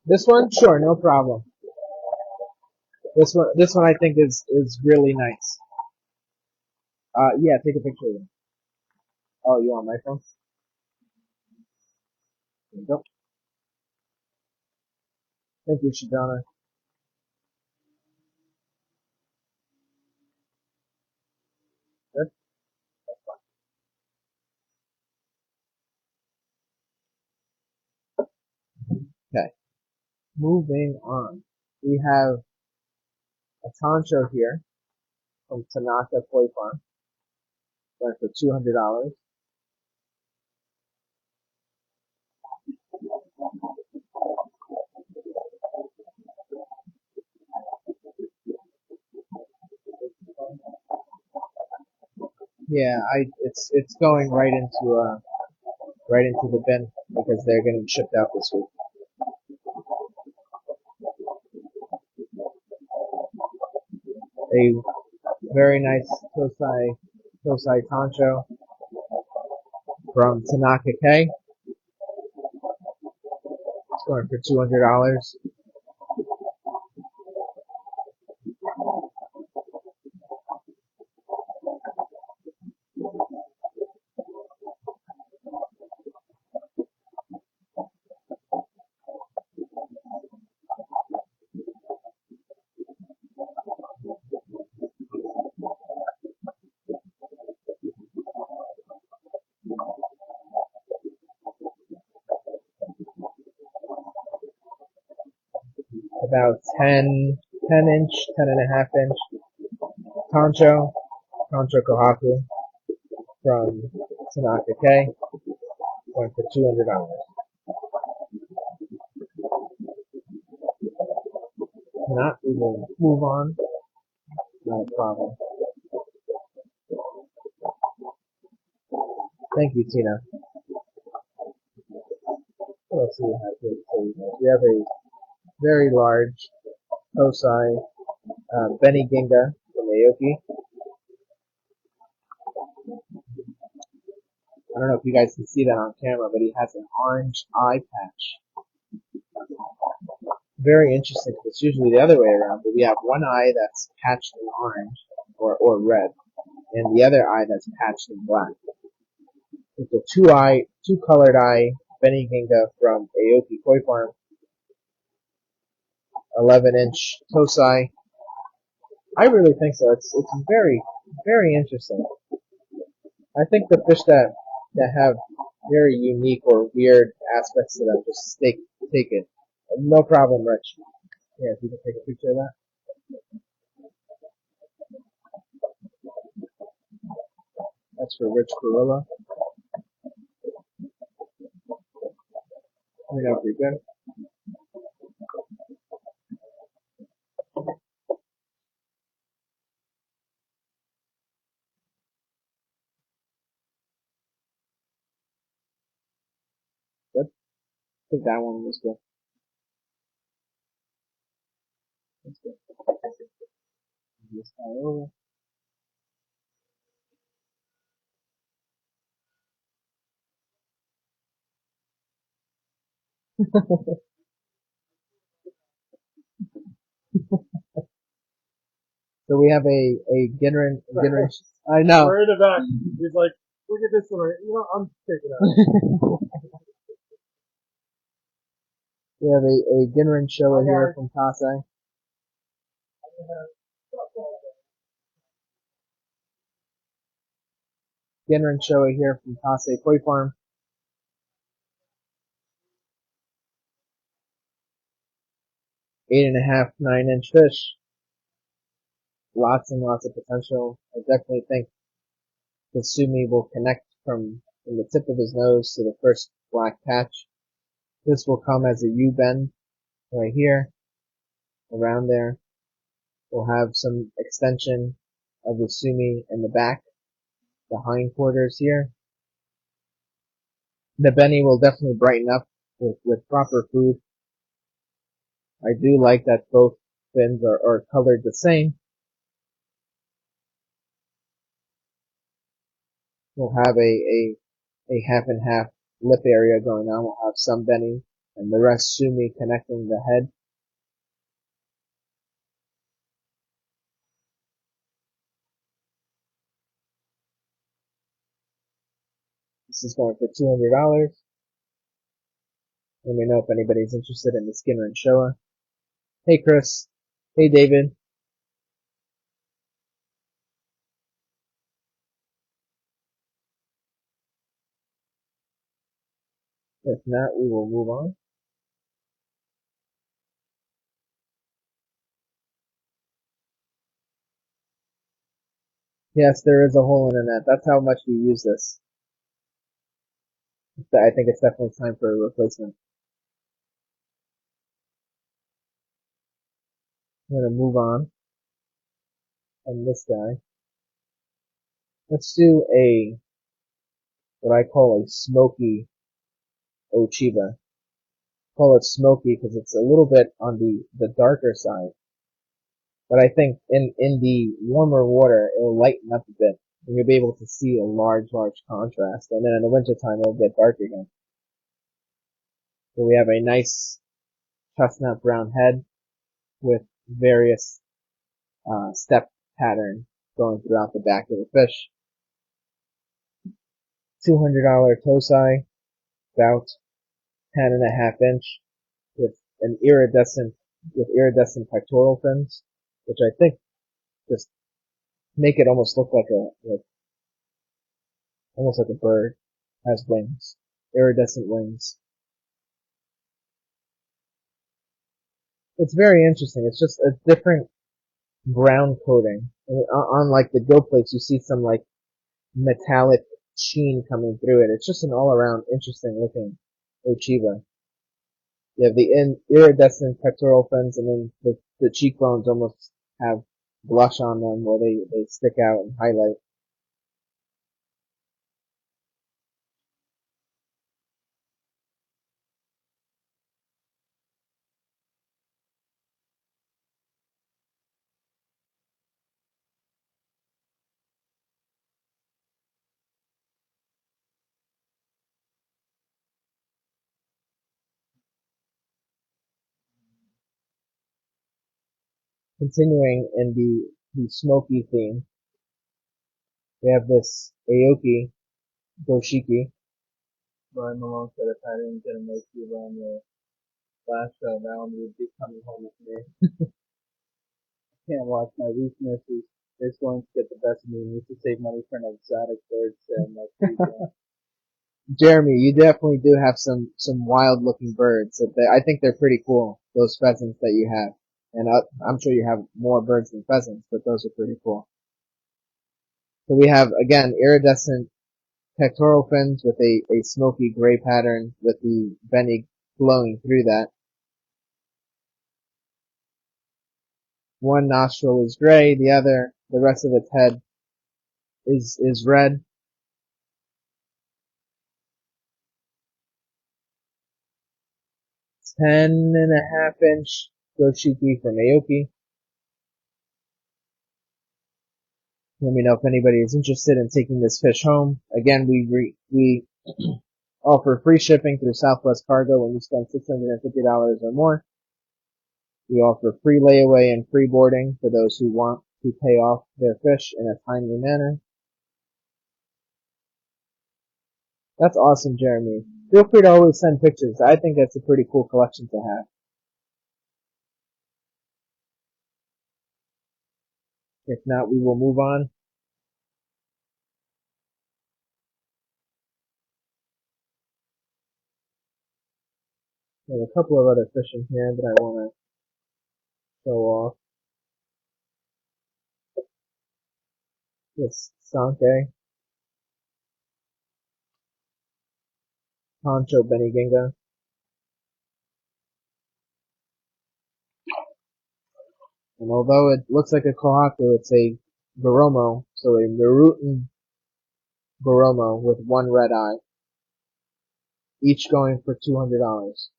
Speaker 3: This one, sure, no problem. This one I think is really nice. Yeah, take a picture of it. Oh, you want my phone? There you go. Thank you, Shidana. Good. Okay. Moving on. We have a Tancho here from Tanaka Koi Farm. Going for $200. Yeah, it's going right into the bin because they're getting shipped out this week. A very nice Tosai Tancho from Tanaka K. It's going for $200. About 10 inch, 10 and a half inch Tancho Kohaku. from Tanaka K, going for $200. If not, we will move on. Not a problem. Thank you, Tina. What else do we have here? We have a very large Tosai Benny Ginga from Aoki. I don't know if you guys can see that on camera, but he has an orange eye patch. Very interesting. It's usually the other way around, but we have one eye that's patched in orange or red, and the other eye that's patched in black. It's a two-colored eye Benny Ginga from Aoki Koi Farm, 11-inch Tosai. I really think so. It's very, very interesting. I think the fish that have very unique or weird aspects to them just take it. No problem, Rich. Yeah, if you can take a picture of that. That's for Rich Gorilla. Let me know if you're good. Good. I think that one was good. That's good. This guy over. So we have a Ginrin. I know.
Speaker 1: We're in the back. He's like, look at this one. You know, I'm taking out.
Speaker 3: We have a Ginrin Showa here from Kasei. Ginrin Showa here from Kasei Koi Farm. 8.5, 9-inch fish. Lots and lots of potential. I definitely think the Sumi will connect from the tip of his nose to the first black patch. This will come as a U-bend right here, around there. We'll have some extension of the Sumi in the back, the hindquarters here. The Benny will definitely brighten up with proper food. I do like that both fins are colored the same. We'll have a half and half lip area going on. We'll have some Benny and the rest Sumi connecting the head. This is going for $200. Let me know if anybody's interested in the Skinner and Showa. Hey Chris. Hey David. If not, we will move on. Yes, there is a hole in the net. That's how much we use this. I think it's definitely time for a replacement. I'm gonna move on from this guy. Let's do what I call a smoky Ochiba. Call it smoky because it's a little bit on the darker side. But I think in the warmer water, it will lighten up a bit. And you'll be able to see a large contrast. And then in the wintertime, it'll get dark again. So we have a nice chestnut brown head with various step pattern going throughout the back of the fish. $200 Tosai, about 10.5 inch with iridescent pectoral fins, which I think just make it almost look like almost like a bird has wings, iridescent wings. It's very interesting. It's just a different brown coating. On like the gill plates, you see some like metallic sheen coming through it. It's just an all-around interesting looking Ochiba. You have the iridescent pectoral fins, and then the cheekbones almost have blush on them where they stick out and highlight. Continuing in the smoky theme, we have this Aoki Goshiki.
Speaker 2: Brian Malone said if I didn't get a no Cuba on the last round, you'd be coming home with me. Can't watch my weaknesses. It's going to get the best of me. Need to save money for an exotic bird and like
Speaker 3: Jeremy, you definitely do have some wild looking birds. I think they're pretty cool. Those pheasants that you have, and I'm sure you have more birds than pheasants, but those are pretty cool. So we have again iridescent pectoral fins with a smoky gray pattern with the beni glowing through that. One nostril is gray, the rest of its head is red. Ten and a half inch Goshiki from Aoki. Let me know if anybody is interested in taking this fish home. Again, we offer free shipping through Southwest Cargo when you spend $650 or more. We offer free layaway and free boarding for those who want to pay off their fish in a timely manner. That's awesome, Jeremy. Feel free to always send pictures. I think that's a pretty cool collection to have. If not, we will move on. There's a couple of other fish in here that I want to show off. This Sanke, Poncho Beniginga. And although it looks like a Kohaku, it's a Goromo, so a Marutan Goromo with one red eye, each going for $200.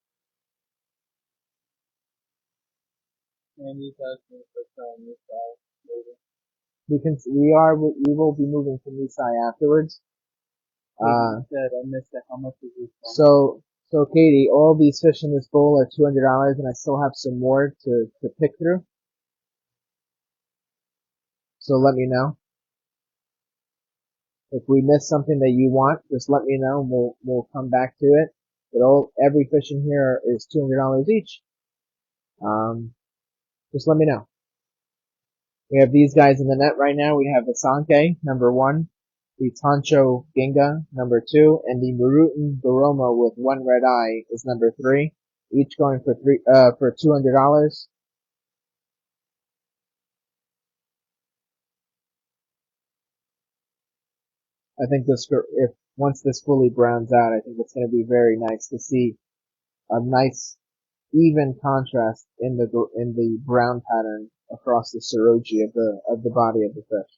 Speaker 2: and you guys can put on this side later.
Speaker 3: We will be moving to Nisai afterwards.
Speaker 2: You said I missed it. How much is this one?
Speaker 3: So Katie, all these fish in this bowl are $200, and I still have some more to pick through. So let me know. If we miss something that you want, just let me know, and we'll come back to it. But every fish in here is $200 each. Just let me know. We have these guys in the net right now. We have the Sanke, number 1, the Tancho Ginga, number 2, and the Marutan Goromo with one red eye is number 3. Each going for $200. I think once this fully browns out, I think it's going to be very nice to see a nice even contrast in the brown pattern across the seroji of the body of the fish.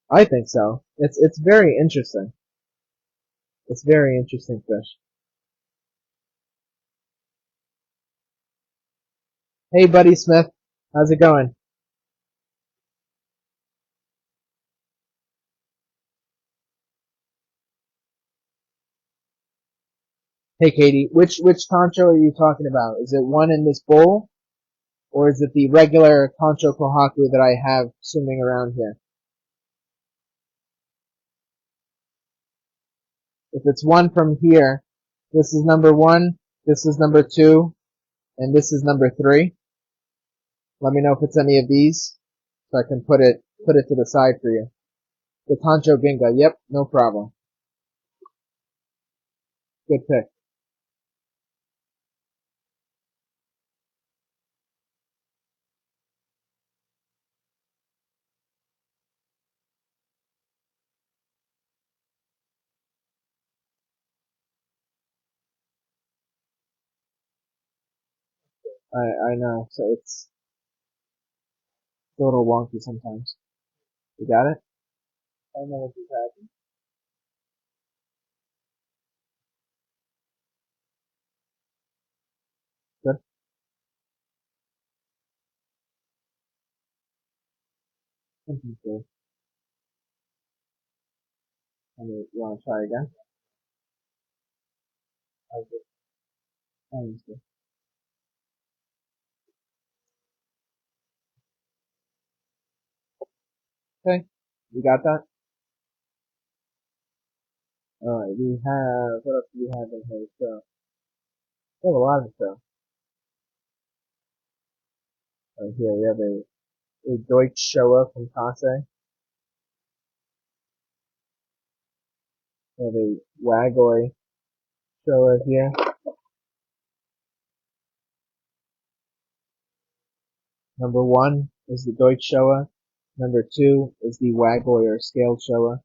Speaker 3: I think so. It's very interesting. It's very interesting fish. Hey, Buddy Smith, how's it going? Hey, Katie, which concho are you talking about? Is it one in this bowl, or is it the regular concho kohaku that I have swimming around here? If it's one from here, this is number 1, this is number 2, and this is number 3. Let me know if it's any of these, so I can put it to the side for you. The Tancho Ginga, yep, no problem. Good pick. I know. So it's a little wonky sometimes. You got it?
Speaker 2: I don't know what just happened.
Speaker 3: Good. Okay. You want to try again?
Speaker 2: I just,
Speaker 3: Honestly. Okay. You got that? Alright, we have, what else do we have in here? So, we have a lot of stuff. Right here, we have a Deutsch Showa from Kase. We have a Wagoi Showa here. Number 1 is the Deutsch Showa. Number 2 is the Wagoi or Scaled Showa.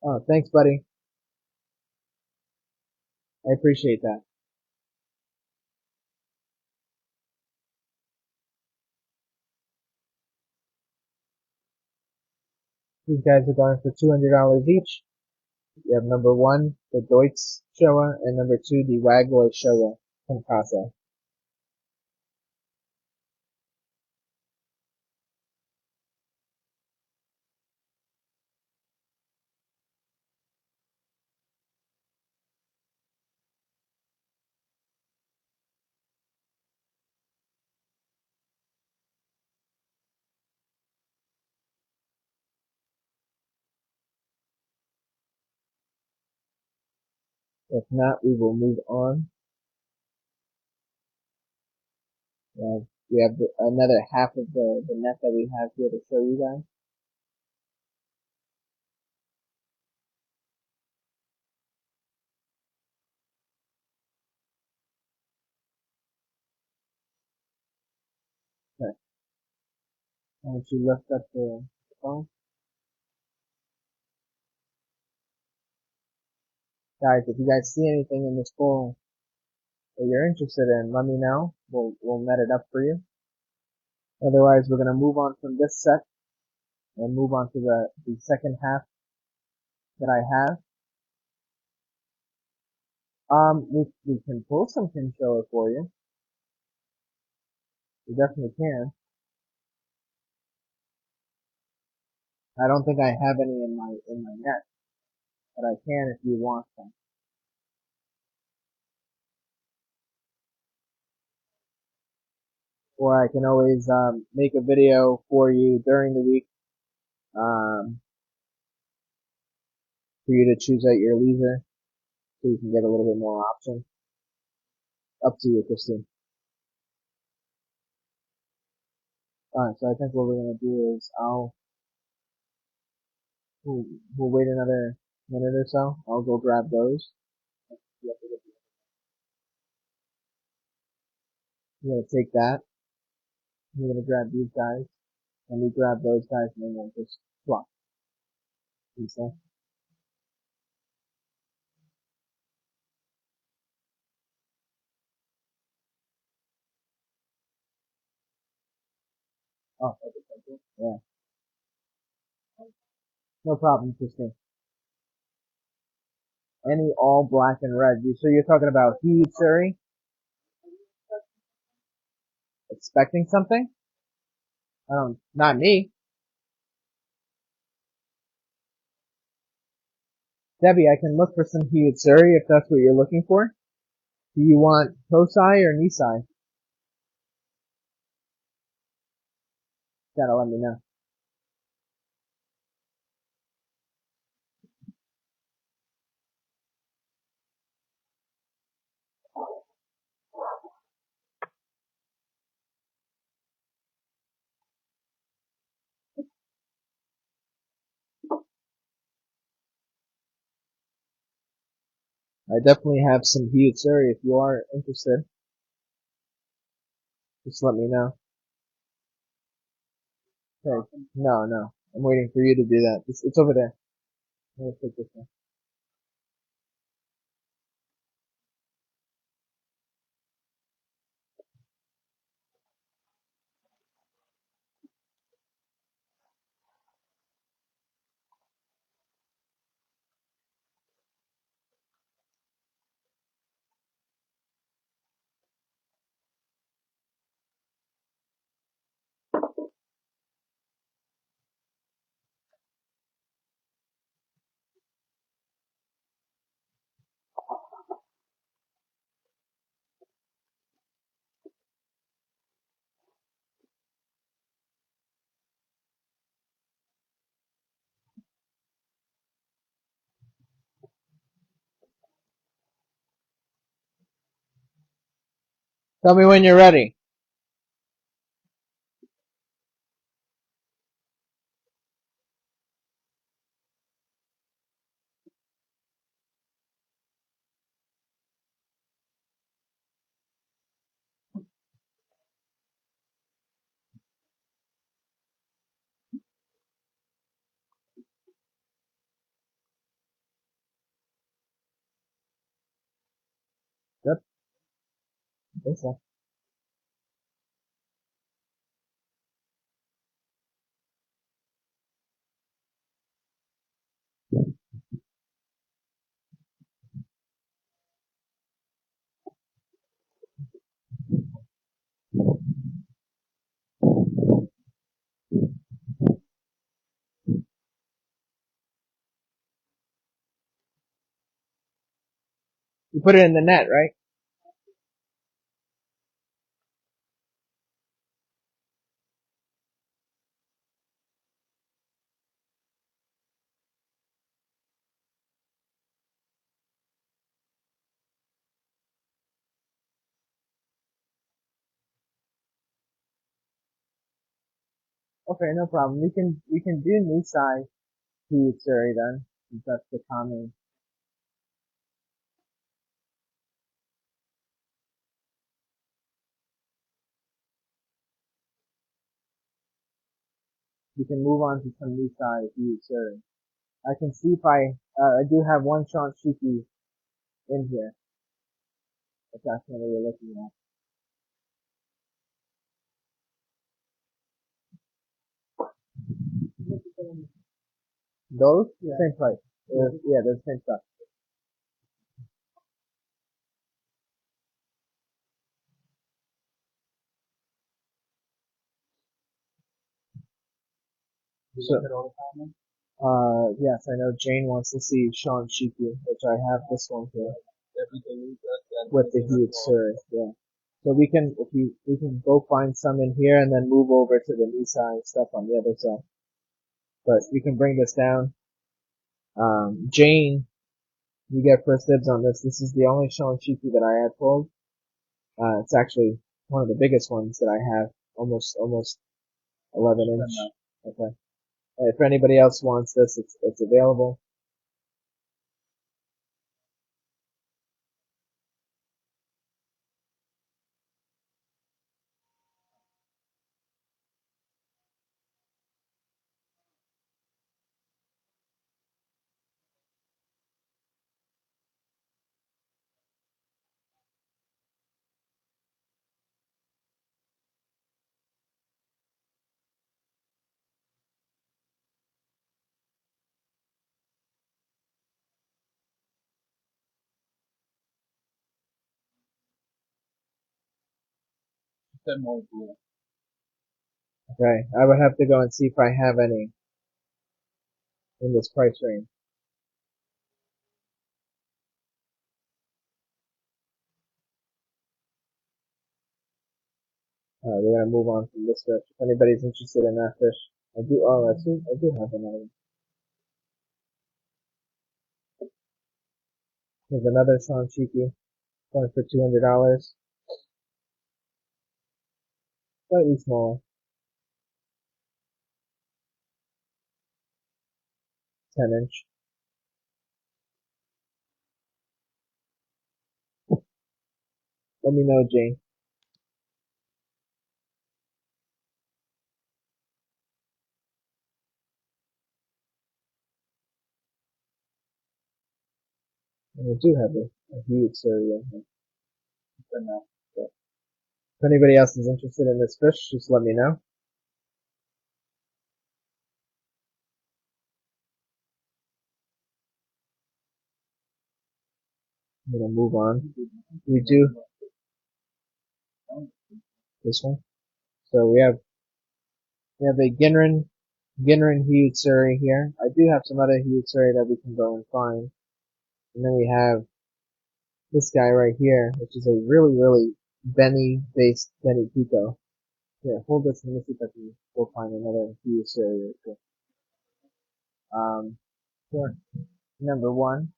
Speaker 3: Oh, thanks buddy. I appreciate that. These guys are going for $200 each. You have number 1, the Deutsch Showa, and number 2, the Wagoi Showa from Kase. If not, we will move on. We have another half of the net that we have here to show you guys. Okay. Why don't you lift up the phone? Guys, if you guys see anything in this bowl that you're interested in, let me know. We'll net it up for you. Otherwise, we're gonna move on from this set and move on to the second half that I have. We can pull some Kinshower for you. We definitely can. I don't think I have any in my net, but I can if you want some. Or I can always make a video for you during the week for you to choose at your leisure, so you can get a little bit more options. Up to you, Christine. Alright, so I think what we're gonna do is we'll wait another minute or so. I'll go grab those. You're gonna take that. You're gonna grab these guys, and we grab those guys, and then we'll just swap. You see? Oh, okay, thank you. Yeah. No problem, Christine. Any all black and red. So you're talking about Heat Surrey? Expecting something? Not me. Debbie, I can look for some Heat Surrey if that's what you're looking for. Do you want Kosai or Nisai? Gotta let me know. I definitely have some Heat Surrey if you are interested. Just let me know. Okay. No. I'm waiting for you to do that. It's over there. I'm gonna take this one. Tell me when you're ready. Yep. I think so. You put it in the net, right? Okay, no problem. We can do knee size heat Surrey then, since that's the common. We can move on to some knee size heat Surrey. I can see if I do have one Sean Shiki in here. If that's what we're looking at. Those? Yeah. Same price. Yeah, they're the same stuff. So, yes, I know Jane wants to see Sean Shiki, which I have this one here. With the huge surge, yeah. So we can, if we can go find some in here and then move over to the knee size stuff on the other side. But we can bring this down. Jane, you get first dibs on this. This is the only Sean Shiki that I had pulled. It's actually one of the biggest ones that I have. Almost 11 inch. Okay. If anybody else wants this, it's available. Okay. I would have to go and see if I have any in this price range. We're gonna move on from this fish. If anybody's interested in that fish, I do have another. There's another Sean Shiki, going for $200. Slightly smaller, 10 inch. Let me know, Jane. And I do have a huge area here. If anybody else is interested in this fish, just let me know. I'm gonna move on. We do this one. So we have a Ginrin Hyutsuri here. I do have some other Hyutsuri that we can go and find. And then we have this guy right here, which is a really Benny-based Benny Pico. Yeah, hold this and let's see if I can go find another Hyutsuri real quick. Here, number 1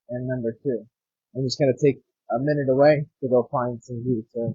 Speaker 3: and number 2. I'm just gonna take a minute away to go find some pizza.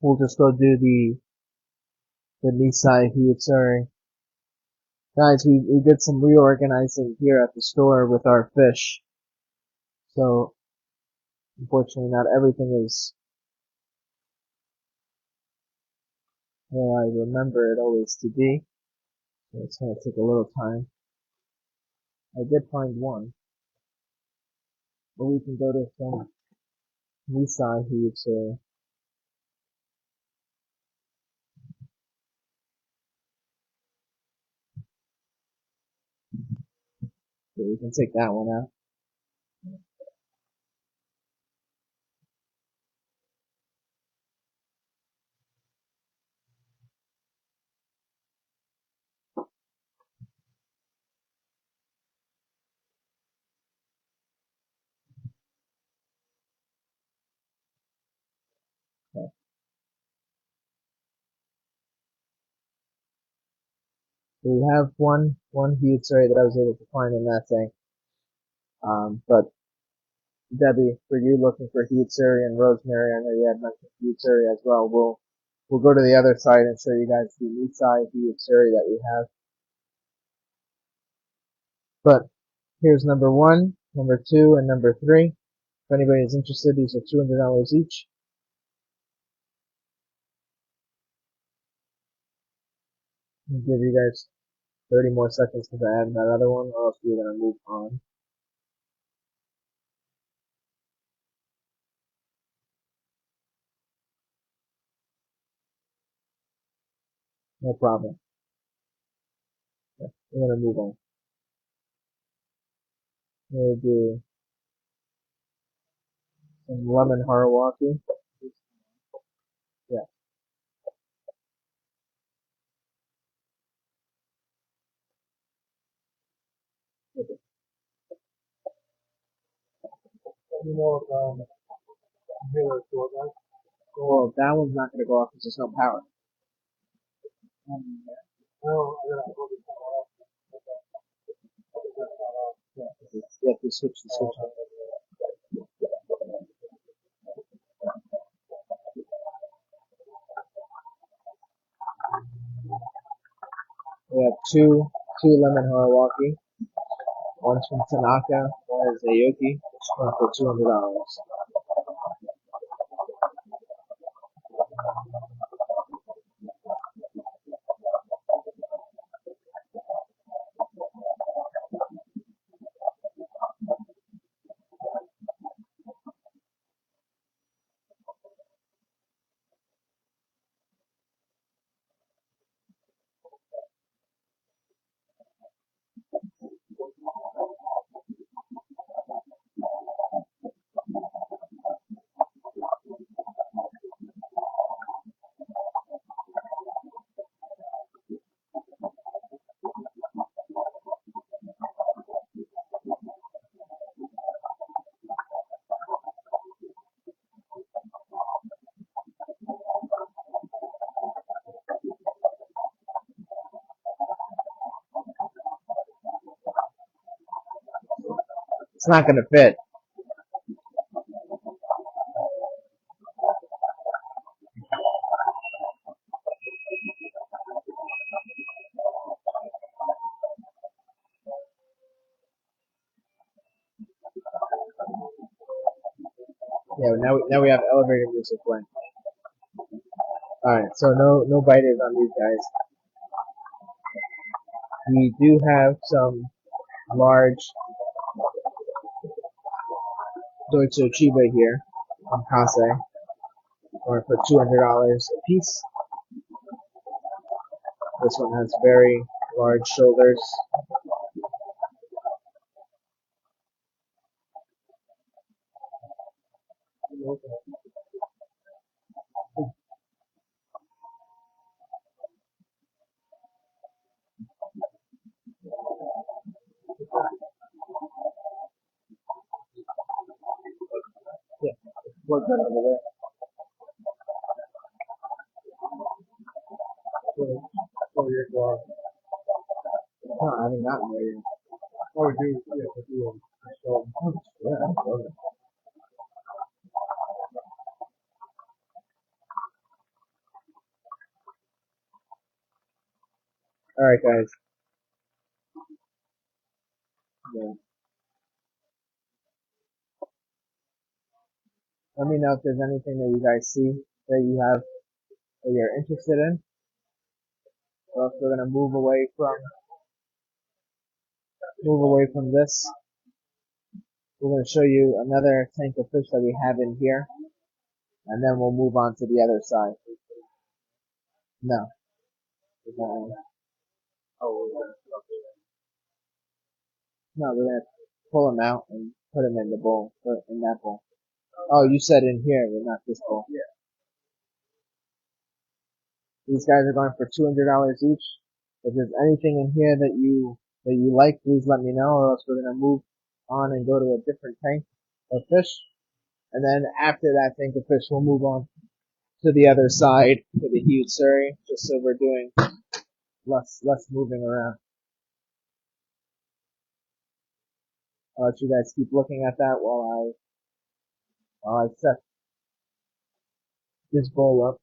Speaker 3: We'll just go do the Nisai Hyutsuri. Guys, we did some reorganizing here at the store with our fish. So, unfortunately not everything is where I remember it always to be. So it's gonna take a little time. I did find one. But we can go to some Nisai Hyutsuri. So we can take that one out. Okay. So we have one Hyutsuri that I was able to find in that thing. But Debbie, for you looking for Hyutsuri and Rosemary, I know you had mentioned Hyutsuri as well. We'll go to the other side and show you guys the Nisai Hyutsuri that we have. But here's number 1, number 2, and number 3. If anybody is interested, these are $200 each. I'll give you guys 30 more seconds to add that other one, or else we're gonna move on. No problem. Okay, we're gonna move on. We'll do some lemon Harawaki. Yeah. Okay. You know, well, that one's not gonna go off because there's no power. Yeah, you have to switch the switch on. We have two lemon Harawaki. One's from Tanaka, one is Aoki, which one for $200. It's not gonna fit. Yeah, now we have elevator music playing. Alright, so no biters on these guys. We do have some large Deutsche Chiba here on Kase, going for $200 a piece. This one has very large shoulders. Yeah, what's that over there? Oh, your glove. No, I haven't gotten there yet. Oh, we do. Yeah, we do. So, yeah, I love it. Alright, guys. Yeah. Let me know if there's anything that you guys see that you have that you're interested in. Or else we're gonna move away from this. We're gonna show you another tank of fish that we have in here, and then we'll move on to the other side. No. No, we're gonna pull them out and put them in the bowl, in that bowl. Oh, you said in here, but not this bowl. Yeah. These guys are going for $200 each. If there's anything in here that you like, please let me know, or else we're gonna move on and go to a different tank of fish. And then after that tank of fish, we'll move on to the other side to the huge Surrey, just so we're doing less moving around. I'll let you guys keep looking at that while I set this bowl up.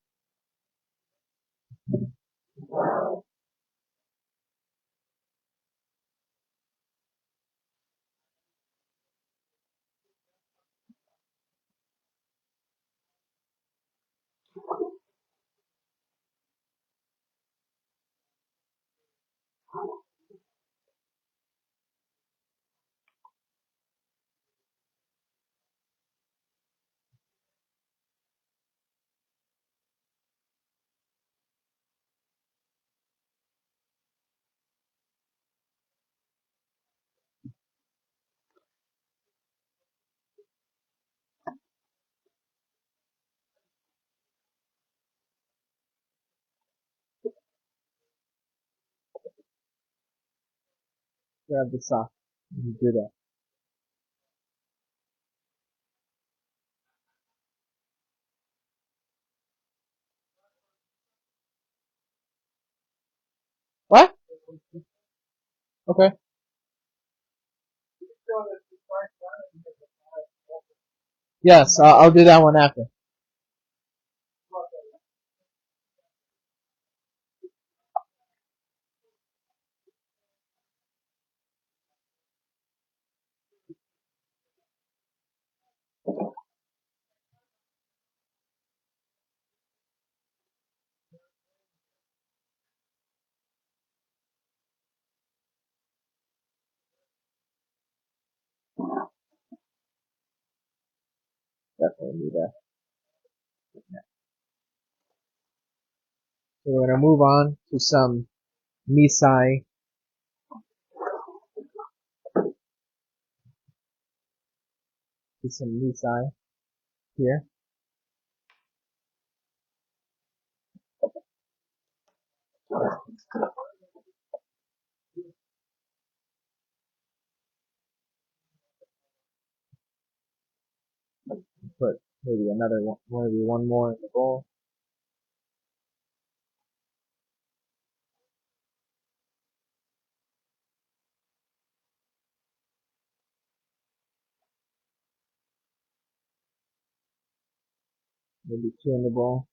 Speaker 3: Grab the sock and do that. What? Okay. Yes, I'll do that one after. Definitely do that. So we're gonna move on to some misai. Here. Put maybe another one, maybe one more in the bowl. Maybe two in the bowl.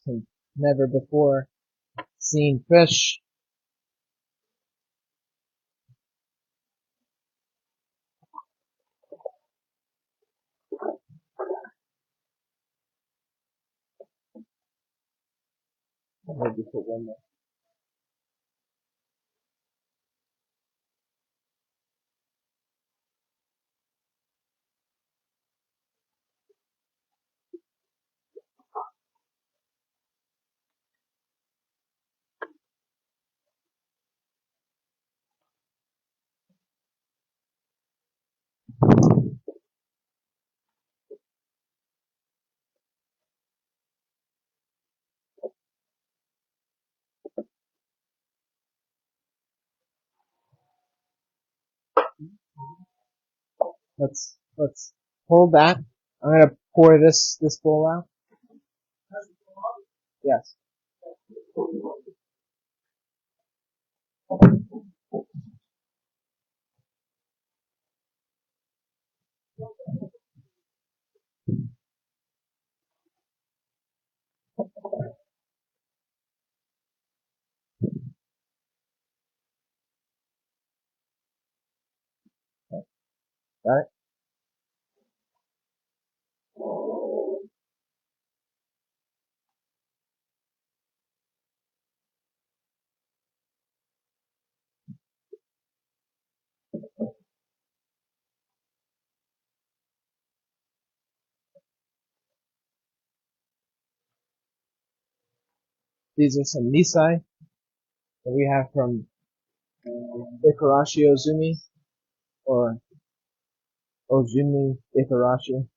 Speaker 3: Some never before seen fish. Maybe put one more. Let's hold that. I'm gonna pour this bowl out. Yes. Got it. These are some nisai that we have from Ikarashi Ozumi or Ozumi Ikarashi.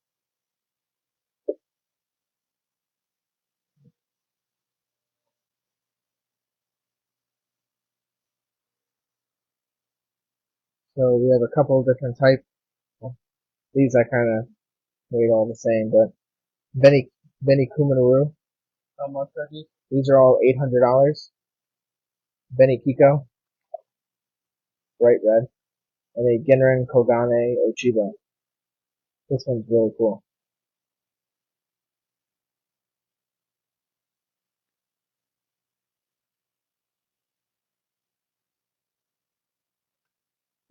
Speaker 3: So we have a couple of different types. These I kind of made all the same, but Beni Kumaru.
Speaker 2: How much are these?
Speaker 3: These are all $800. Beni Kiko, bright red, and a Genrin Kogane Ochiba. This one's really cool.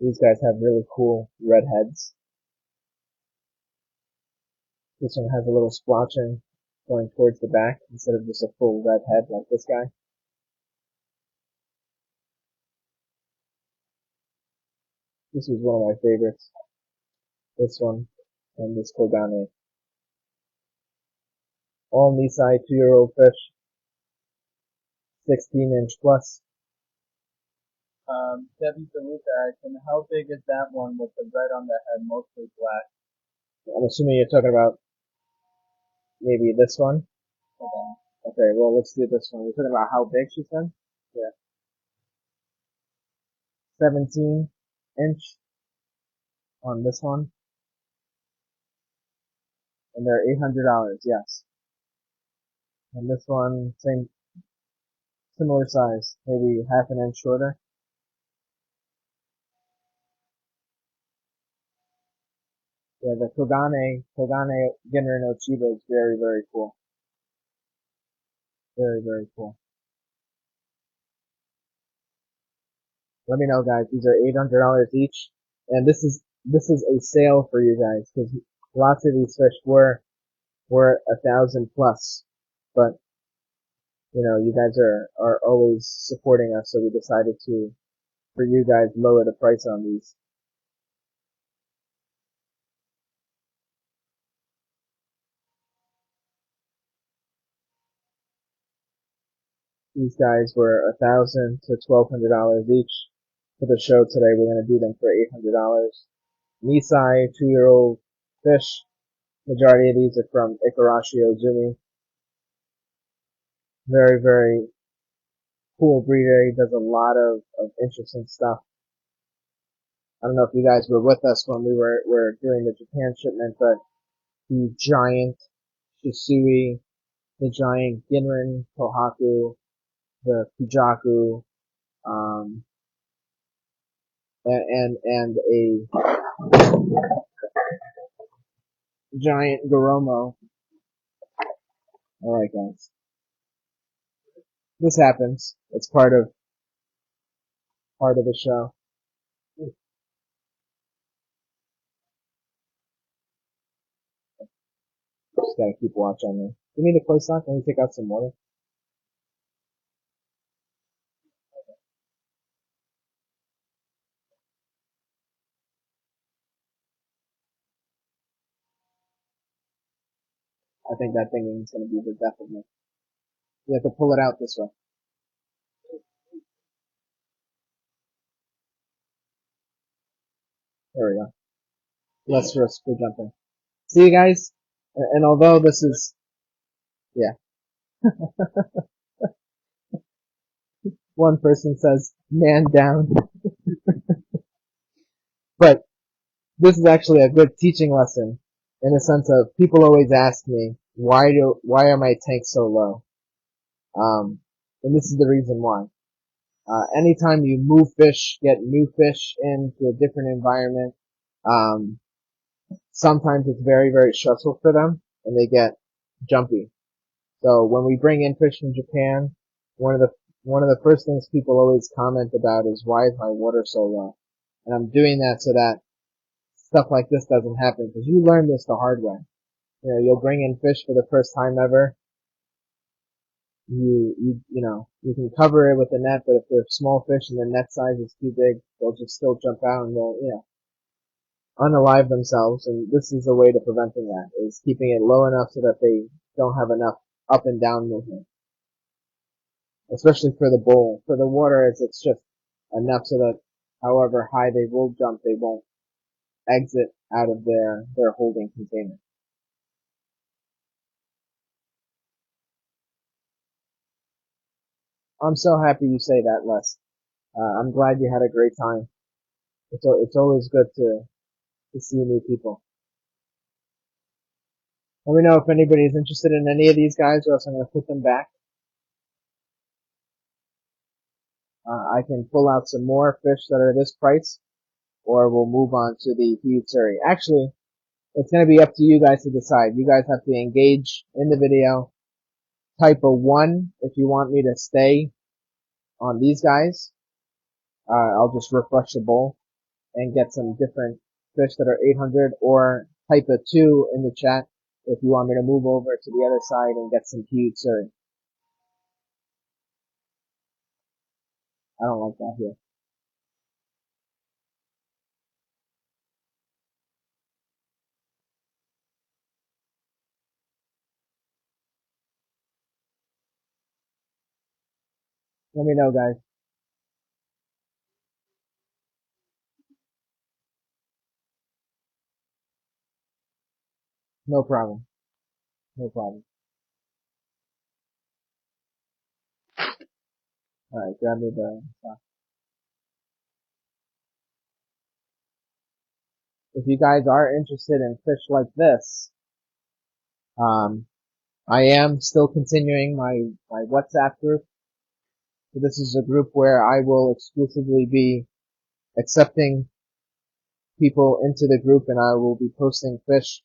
Speaker 3: These guys have really cool red heads. This one has a little splotching going towards the back instead of just a full red head like this guy. This is one of my favorites. This one and this Kogane. All Nisai 2-year-old fish, 16-inch plus.
Speaker 2: Debbie DeLuca asking, how big is that one with the red on the head, mostly black?
Speaker 3: I'm assuming you're talking about maybe this one.
Speaker 2: Hold on.
Speaker 3: Okay, well let's do this one. We're talking about how big she said?
Speaker 2: Yeah.
Speaker 3: 17-inch on this one. And they're $800, yes. And this one, similar size, maybe half an inch shorter. Yeah, the Kogane Genrin no Chiba is very, very cool. Very, very cool. Let me know, guys. These are $800 each, and this is a sale for you guys because lots of these fish were 1,000 plus, but you know you guys are always supporting us, so we decided to for you guys lower the price on these. These guys were $1,000 to $1,200 each. For the show today, we're gonna do them for $800. Nisai 2-year-old fish. Majority of these are from Ikarashi Ozumi. Very, very cool breeder. He does a lot of interesting stuff. I don't know if you guys were with us when we were doing the Japan shipment, but the giant Shisui, the giant Ginrin Tohaku, the Kujaku, and a giant Goromo. Alright guys. This happens. It's part of the show. Just gotta keep watch on me. You need a close lock? Let me take out some water. I think that thing is gonna be the death of me. You have to pull it out this way. There we go. Less risk for jumping. See you guys? And although this is, yeah. One person says, man down. But this is actually a good teaching lesson in the sense of people always ask me, why are my tanks so low? And this is the reason why. Anytime you move fish, get new fish into a different environment, sometimes it's very, very stressful for them and they get jumpy. So when we bring in fish from Japan, one of the first things people always comment about is why is my water so low? And I'm doing that so that stuff like this doesn't happen because you learn this the hard way. You know, you'll bring in fish for the first time ever. You can cover it with a net, but if they're small fish and the net size is too big, they'll just still jump out and they'll, unalive themselves. And this is a way to preventing that, is keeping it low enough so that they don't have enough up and down movement. Especially for the bowl. For the water, it's just enough so that however high they will jump, they won't exit out of their holding container. I'm so happy you say that, Les. I'm glad you had a great time. It's always good to see new people. Let me know if anybody's interested in any of these guys, or else I'm going to put them back. I can pull out some more fish that are this price, or we'll move on to the huge Surrey. Actually, it's going to be up to you guys to decide. You guys have to engage in the video. Type a 1 if you want me to stay on these guys. I'll just refresh the bowl and get some different fish that are 800, or type a 2 in the chat if you want me to move over to the other side and get some huge Surrey. I don't like that here. Let me know, guys. No problem. No problem. Alright, grab me the stuff. If you guys are interested in fish like this, I am still continuing my WhatsApp group. So this is a group where I will exclusively be accepting people into the group, and I will be posting fish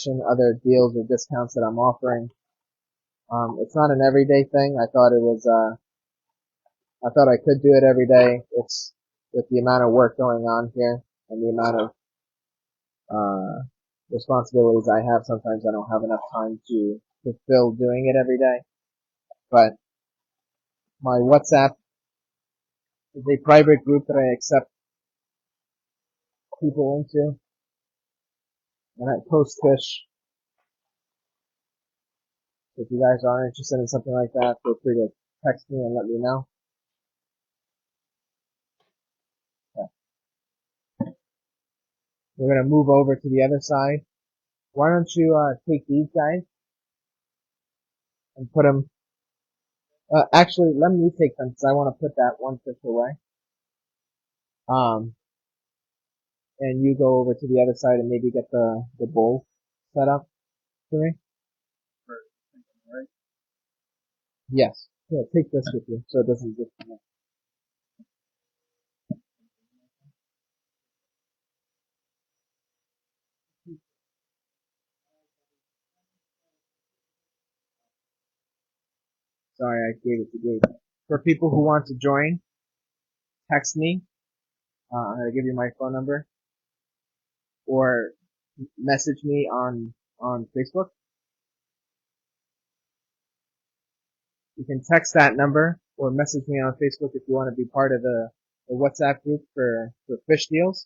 Speaker 3: and other deals or discounts that I'm offering. It's not an everyday thing. I thought I could do it every day. It's with the amount of work going on here and the amount of responsibilities I have. Sometimes I don't have enough time to fulfill doing it every day. But my WhatsApp is a private group that I accept people into, and I post fish. If you guys are interested in something like that, feel free to text me and let me know. Yeah. We're gonna move over to the other side. Why don't you take these guys and put them? Actually, let me take them because I want to put that one fish away. And you go over to the other side and maybe get the bowl set up for me. Yes. Yeah, take this with you so it doesn't disconnect. Sorry, I gave it to Gabe. For people who want to join, text me. I'm gonna give you my phone number, or message me on Facebook. You can text that number or message me on Facebook if you want to be part of the WhatsApp group for fish deals.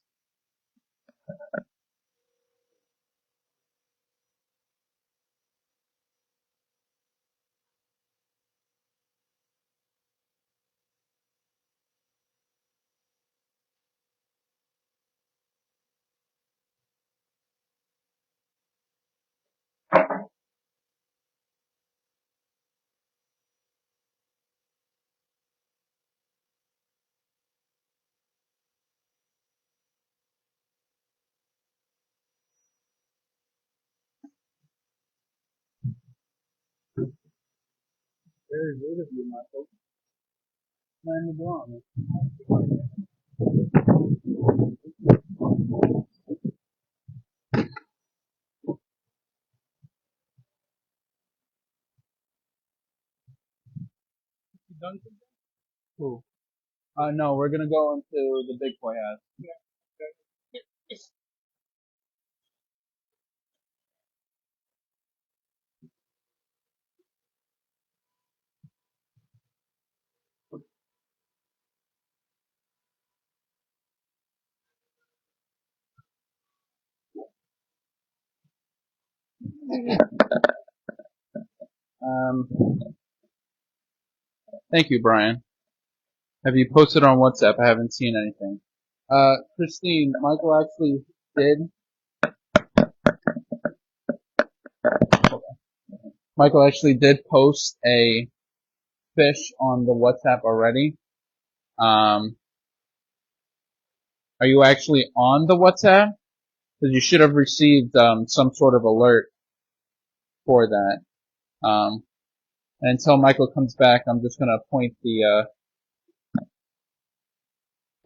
Speaker 2: Very rude of you, Michael. Playing the blonde. You done something? Cool. No, we're gonna go into the big boy house. Um, thank you, Brian. Have you posted on WhatsApp? I haven't seen anything. Christine, Michael actually did post a fish on the WhatsApp already. Are you actually on the WhatsApp? Because you should have received some sort of alert for that. And until Michael comes back, I'm just gonna point the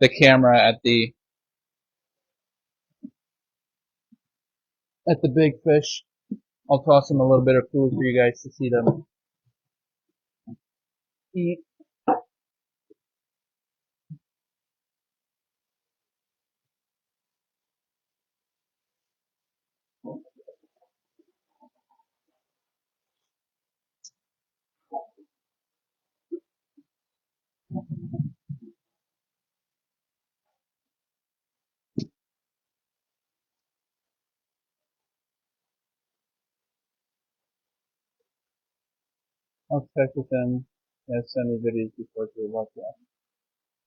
Speaker 2: camera at the big fish. I'll toss him a little bit of food for you guys to see them eat. I'll check with them. Yeah, send me videos before to WhatsApp.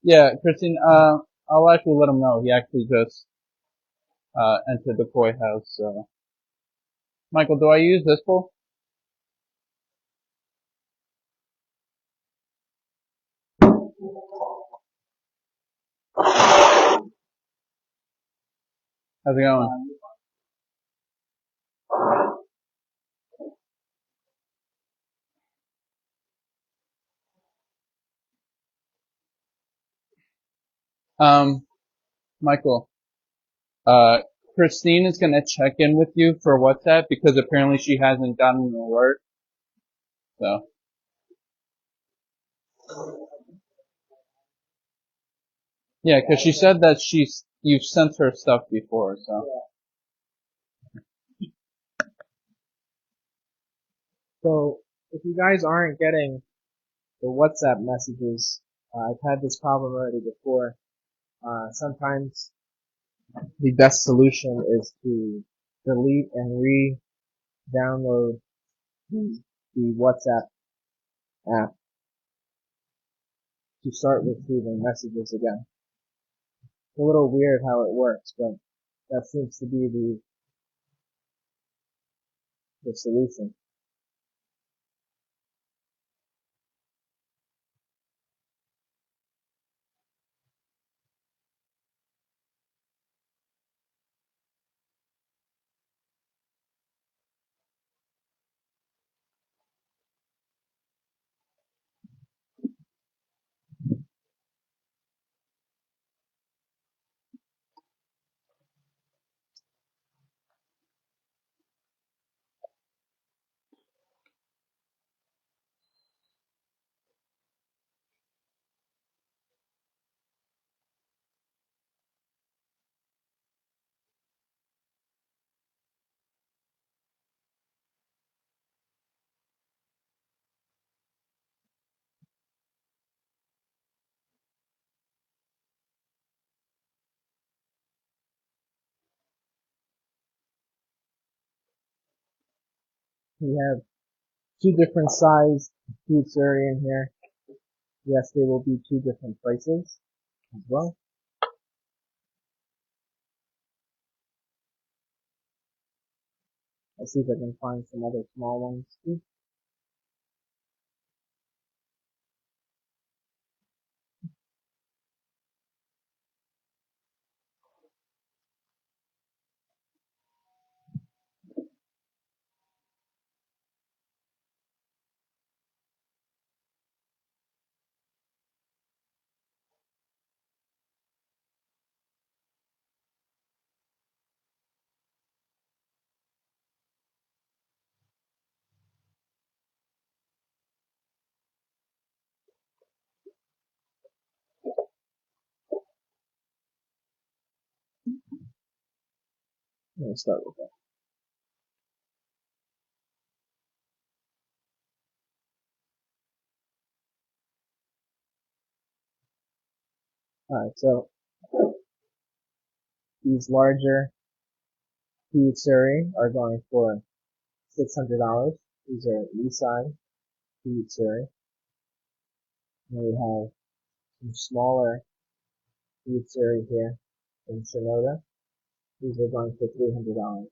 Speaker 2: Yeah, Christine, I'll actually let him know. He actually just, entered the koi house, so. Michael, do I use this bowl? How's it going? Michael, uh, Christine is gonna check in with you for WhatsApp because apparently she hasn't gotten an alert, so. Yeah, cause she said that you've sent her stuff before, so.
Speaker 3: So if you guys aren't getting the WhatsApp messages, I've had this problem already before. Sometimes the best solution is to delete and re-download the WhatsApp app to start receiving messages again. It's a little weird how it works, but that seems to be the solution. We have two different size pizzeria in here. Yes, they will be two different prices as well. Let's see if I can find some other small ones too. Let's start with that. Alright, so these larger pizzeria are going for $600. These are east side pizzeria. And we have some smaller pizzeria here in Shinoda. These are going for $300.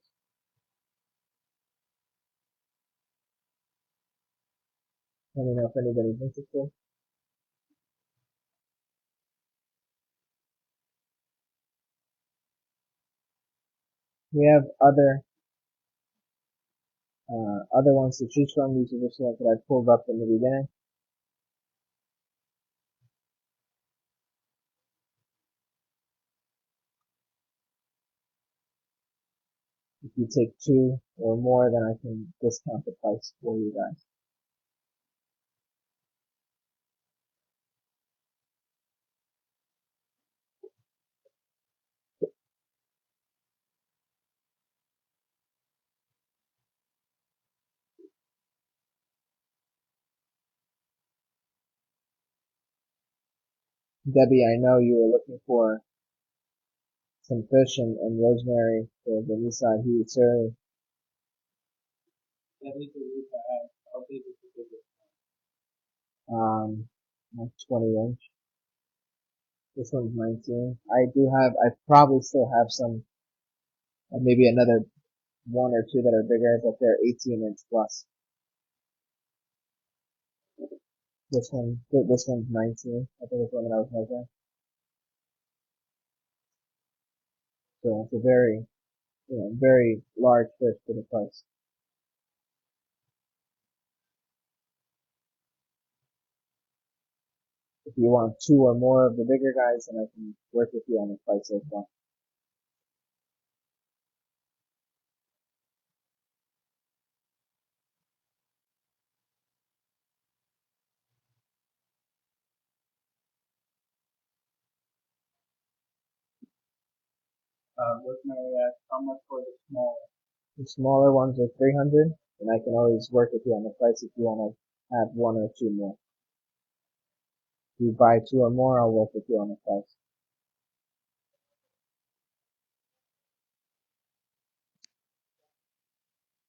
Speaker 3: Let me know if anybody's interested. We have other ones to choose from. These are just ones that I pulled up in the beginning. If you take two or more, then I can discount the price for you guys. Debbie, I know you were looking for some fish and rosemary for the Nissan Heat Surrey.
Speaker 2: How big is the biggest?
Speaker 3: Like 20 inch. This one's 19. I probably still have some, maybe another one or two that are bigger, but they're 18 inch plus. This one's 19. I think it's the one that I was measuring. So it's a very large fish for the price. If you want two or more of the bigger guys, then I can work with you on the price as well.
Speaker 2: What may I ask? How much for the small?
Speaker 3: The smaller ones are 300, and I can always work with you on the price if you want to have one or two more. If you buy two or more, I'll work with you on the price.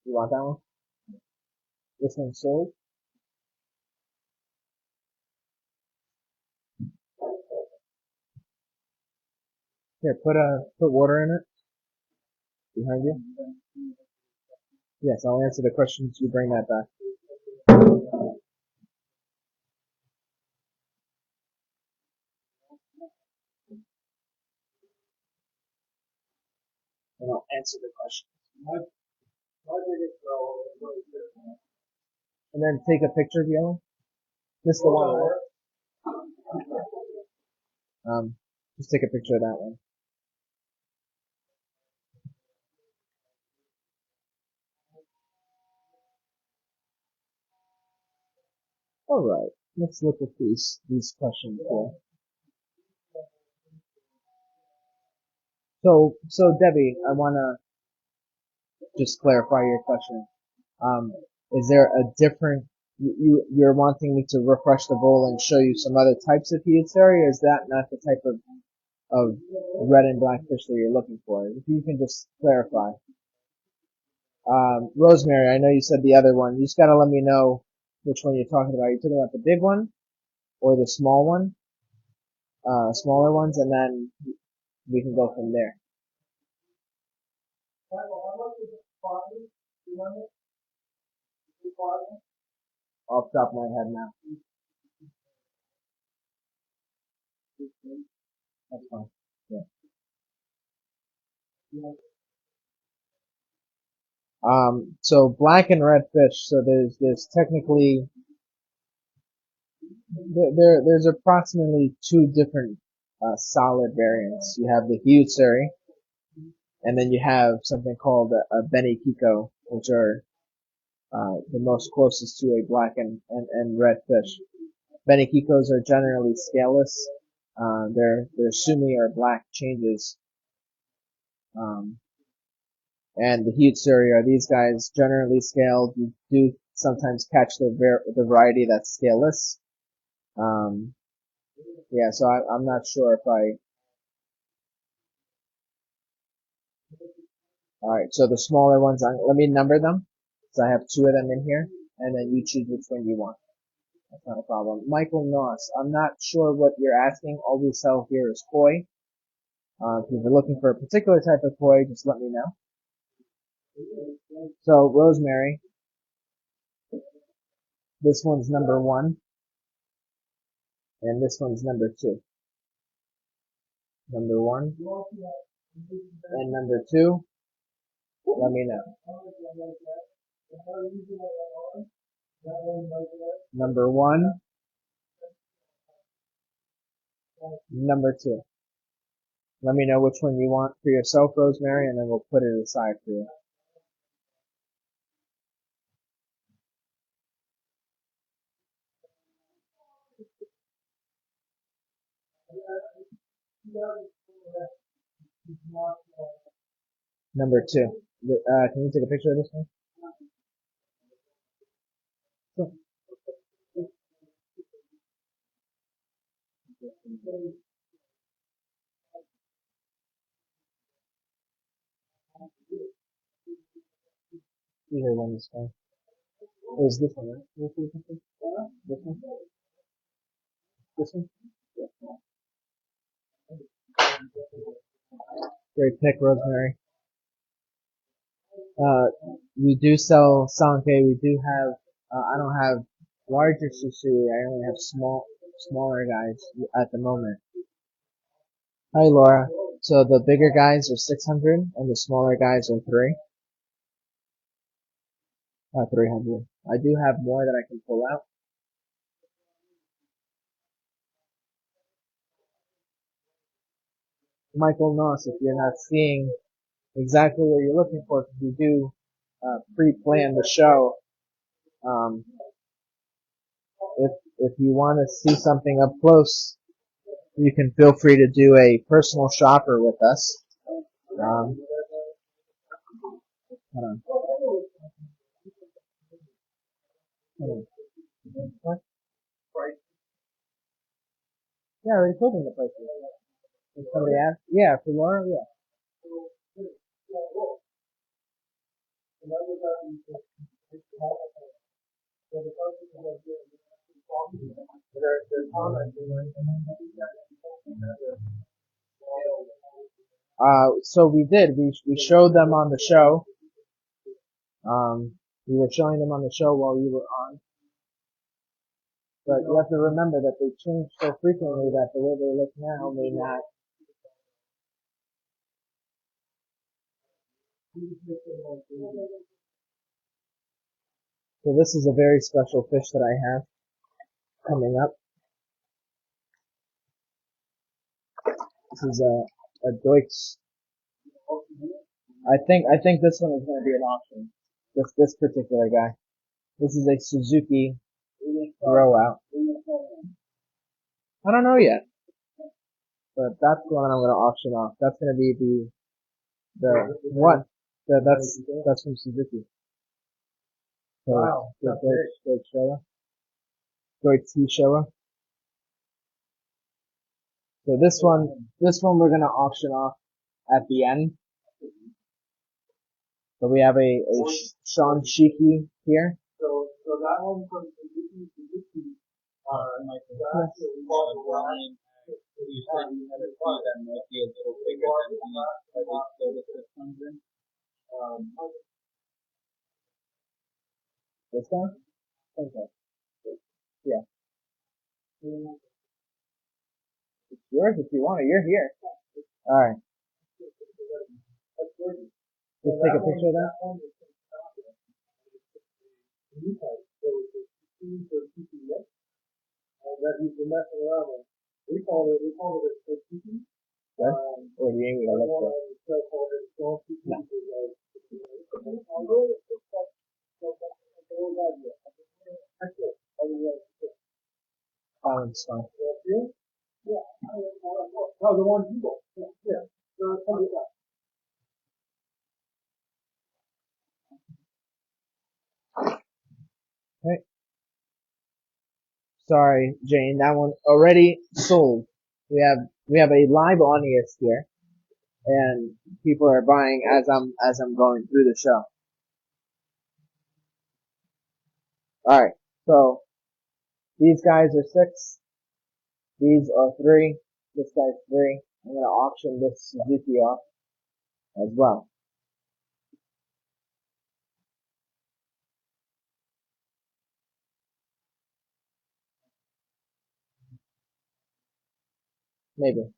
Speaker 3: You want that one? This one's sold. Here, put water in it. Behind you. Yes, I'll answer the questions. You bring that back. And I'll answer the questions. And then take a picture of you. Just the one, right? Just take a picture of that one. Alright, let's look at these questions here. So Debbie, I wanna just clarify your question. Is there a different, you're wanting me to refresh the bowl and show you some other types of pizzeria, or is that not the type of red and black fish that you're looking for? If you can just clarify. Rosemary, I know you said the other one. You just gotta let me know which one you're talking about. You're talking about the big one or the small one, smaller ones, and then we can go from there. Off the top of my head now. That's fine. Yeah. So black and red fish. So there's technically there's approximately two different solid variants. You have the Hyutsuri, and then you have something called a Benikiko, which are the most closest to a black and red fish. Benikikos are generally scaleless. Their sumi or black changes. And the Hyutsuri are these guys generally scaled. You do sometimes catch the variety that's scaleless. Yeah, so I'm not sure if alright, so the smaller ones, let me number them. So I have two of them in here, and then you choose which one you want. That's not a problem. Michael Noss, I'm not sure what you're asking. All we sell here is koi. If you're looking for a particular type of koi, just let me know. So, Rosemary, this one's number 1, and this one's number 2. Number 1 and number 2, let me know. Number 1, number 2. Let me know which one you want for yourself, Rosemary, and then we'll put it aside for you. Number 2. Can you take a picture of this one? Sure. Either one is fine. It was this one, right? This one? This one? This one? Great pick, Rosemary. We do sell Sankei. We do have, I don't have larger susui. I only have smaller guys at the moment. Hi, Laura. So the bigger guys are 600 and the smaller guys are 300. I do have more that I can pull out. Michael Noss, if you're not seeing exactly what you're looking for, because we do pre-plan the show. If you want to see something up close, you can feel free to do a personal shopper with us. Hold on. What? Yeah, I already told them the price. Did somebody ask? Yeah, for Laura, yeah. So we did. We showed them on the show. We were showing them on the show while you were on. But you have to remember that they change so frequently that the way they look now may not. So this is a very special fish that I have coming up. This is a Deutsch. I think this one is going to be an auction. This particular guy. This is a Suzuki throwout. I don't know yet, but that's the one I'm going to auction off. That's going to be the what? That's from Suzuki. So wow, Deutsch Showa. Deutsch Showa. So this one we're going to auction off at the end. So we have a Sean Shiki here.
Speaker 2: So that one from Suzuki, my Brian, you said you had a few that might be a little bigger than the Soda 600.
Speaker 3: This guy? Okay. Yeah. It's yours if you want it. You're here. Alright. Just take a picture of that.
Speaker 2: That he's been messing around with. We called it a Tiki.
Speaker 3: Good. Or do you ain't gonna look good? No. Balance fine.
Speaker 2: No, the one you bought. Yeah.
Speaker 3: Okay. Sorry, Jane, that one already sold. We have a live audience here, and people are buying as I'm going through the show. All right, so these guys are 6. These are 3. This guy's 3. I'm gonna auction this Suzuki off as well. Maybe.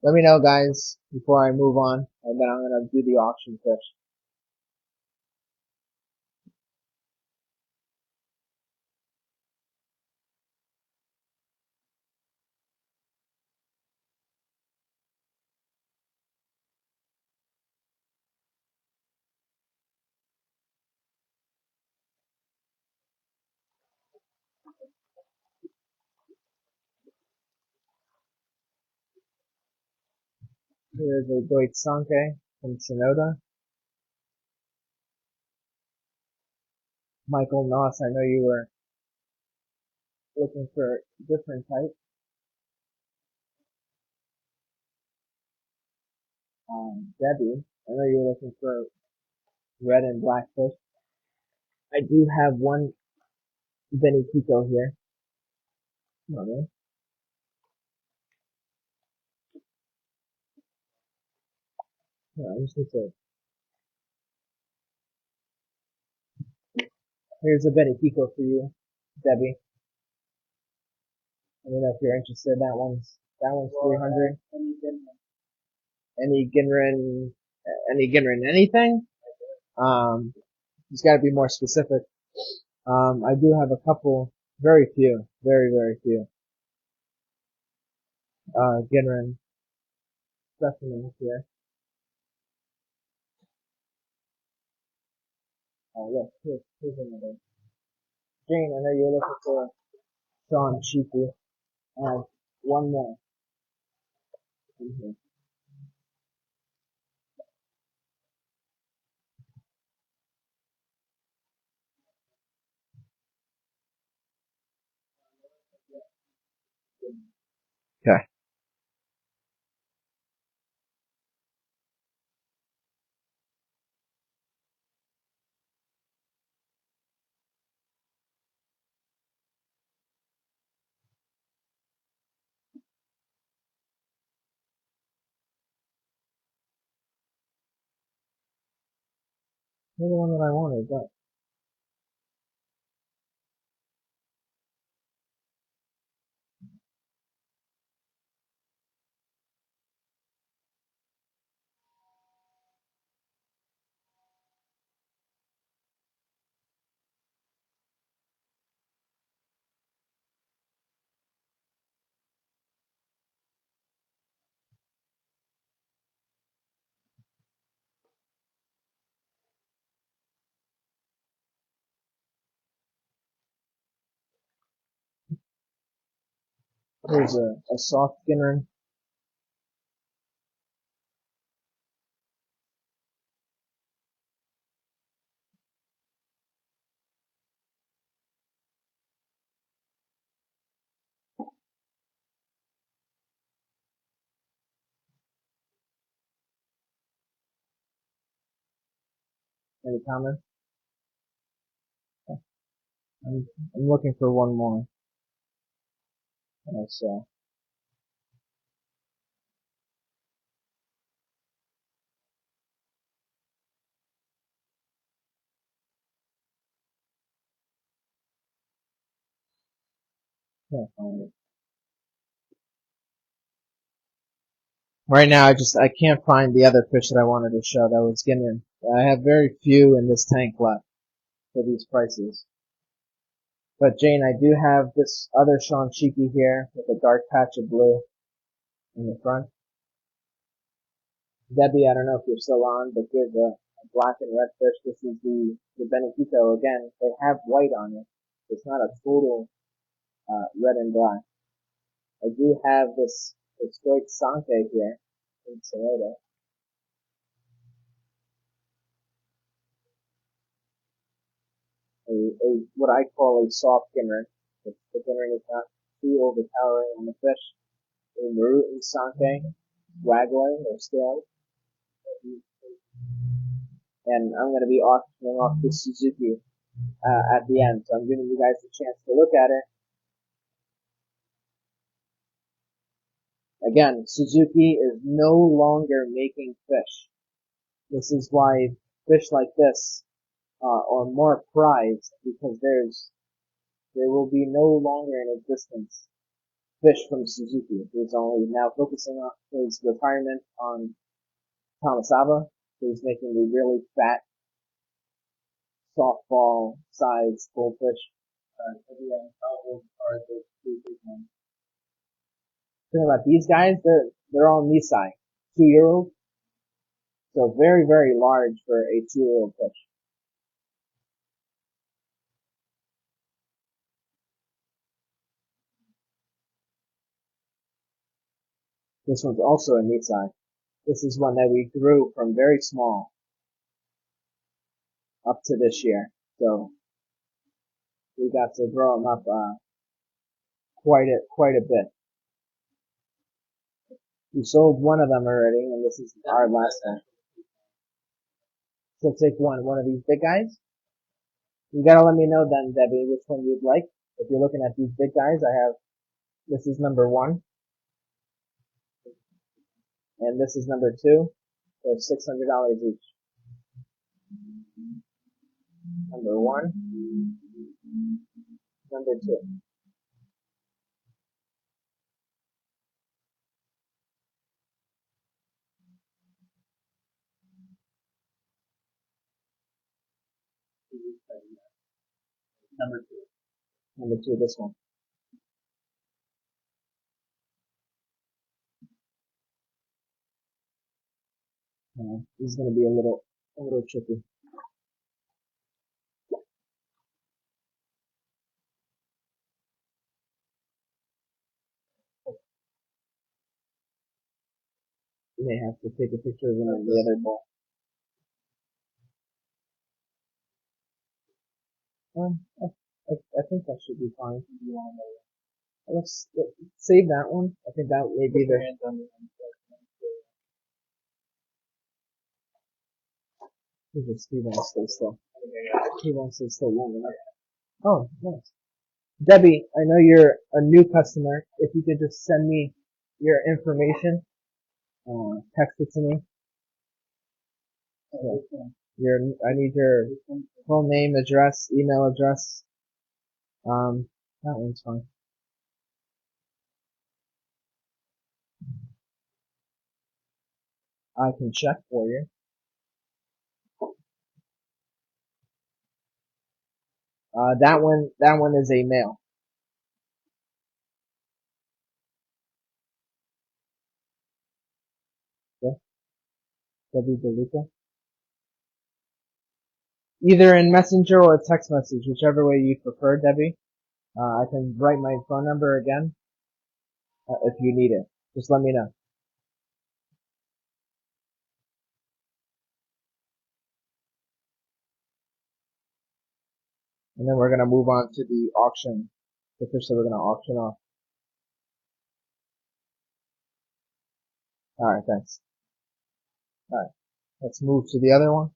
Speaker 3: Let me know, guys, before I move on, and then I'm gonna do the auction first. Here's a Deutsche Sanke from Shinoda. Michael Noss, I know you were looking for a different type. Debbie, I know you're looking for red and black fish. I do have one Benny Pico here. Come on, man. Yeah, I just need to. Here's a Benny Pico for you, Debbie. Let me know if you're interested. That one's 300. Any Ginrin anything? It's got to be more specific. I do have a couple, very few, very few, Ginrin specimens here. Oh, look, here's another. Jane, I know you're looking for Sean Cheeky. I have one more in here. Okay. Here's the one that I wanted, but here's a soft Ginrin. Any comments? I'm looking for one more. So can't find it. Right now, I can't find the other fish that I wanted to show that was getting. I have very few in this tank left for these prices. But Jane, I do have this other Shanshiki here with a dark patch of blue in the front. Debbie, I don't know if you're still on, but here's a black and red fish. This is the Benequito again. They have white on it. It's not a total red and black. I do have this historic Sanke here in Toyota. What I call a soft ginner. The ginner is not too overpowering on the fish. A Maruti Sanke, Wagler or scale. And I'm going to be auctioning off this Suzuki at the end. So I'm giving you guys a chance to look at it. Again, Suzuki is no longer making fish. This is why fish like this are more prized, because there will be no longer in existence fish from Suzuki. He's only now focusing on his retirement on Tamasaba. He's making the really fat, softball sized goldfish. Again, how old are those two big ones? Think about these guys, they're all Nisai, 2-year old. So very, very large for a 2-year old fish. This one's also a Nisai. This is one that we grew from very small up to this year. So we got to grow them up quite a bit. We sold one of them already, and this is our last one. So take one of these big guys. You gotta let me know then, Debbie, which one you'd like. If you're looking at these big guys, this is number 1, and this is number 2. They're $600 each. Number 1, number 2. Number 2, this one. This is gonna be a little tricky. You may have to take a picture of the other ball. I think that should be fine. Let's save that one. I think that may be the. He won't stay still. He won't stay still long enough. Oh, nice. Debbie, I know you're a new customer. If you could just send me your information, text it to me. I need your full name, address, email address. That one's fine. I can check for you. That one is a male. Okay. Debbie DeLuca. Either in Messenger or text message, whichever way you prefer, Debbie. I can write my phone number again if you need it. Just let me know. And then we're gonna move on to the auction. The fish that we're gonna auction off. Alright, thanks. Alright, let's move to the other one.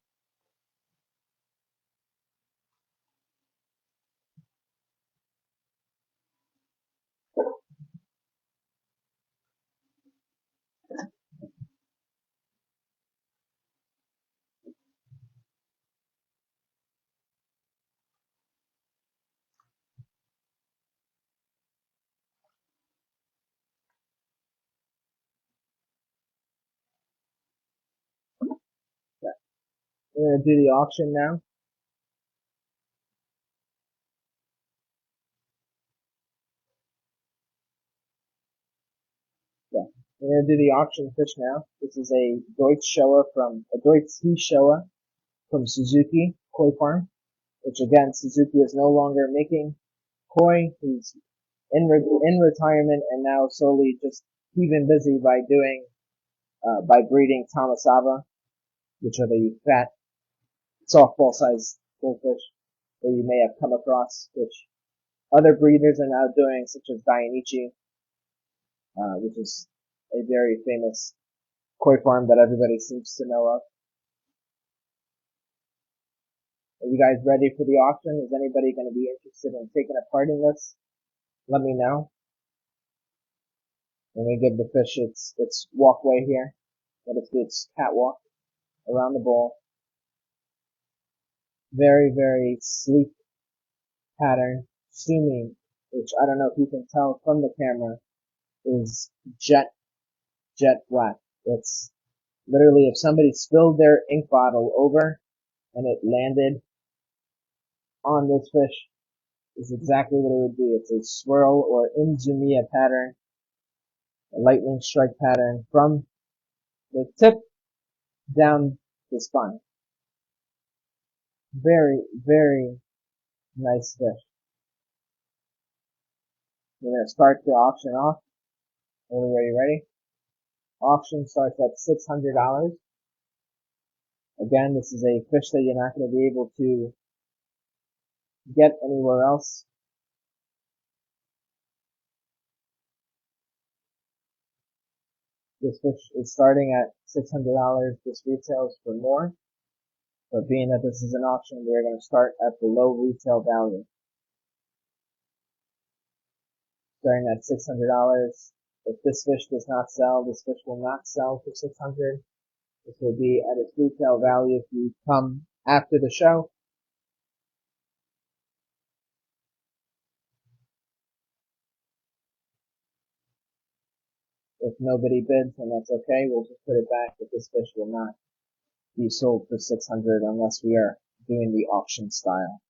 Speaker 3: We're gonna do the auction now. Yeah. We're gonna do the auction fish now. This is a Deutsch Sea Showa from Suzuki Koi Farm, which again, Suzuki is no longer making koi. He's in retirement and now solely just keeping busy by by breeding Tamasava, which are the fat softball sized goldfish that you may have come across, which other breeders are now doing, such as Dainichi, which is a very famous koi farm that everybody seems to know of. Are you guys ready for the auction? Is anybody going to be interested in taking a part in this? Let me know. I'm going to give the fish its walkway here. Let us do its catwalk around the bowl. Very, very sleek pattern. Sumi, which I don't know if you can tell from the camera, is jet black. It's literally if somebody spilled their ink bottle over and it landed on this fish, is exactly what it would be. It's a swirl or inzumiya pattern, a lightning strike pattern from the tip down the spine. Very, very nice fish. We're going to start the auction off. Everybody ready? Auction starts at $600. Again, this is a fish that you're not going to be able to get anywhere else. This fish is starting at $600. This retails for more. But being that this is an auction, we're going to start at the low retail value. Starting at $600. If this fish does not sell, this fish will not sell for $600. This will be at its retail value if you come after the show. If nobody bids, then that's okay. We'll just put it back, but this fish will not be sold for $600 unless we are doing the auction style.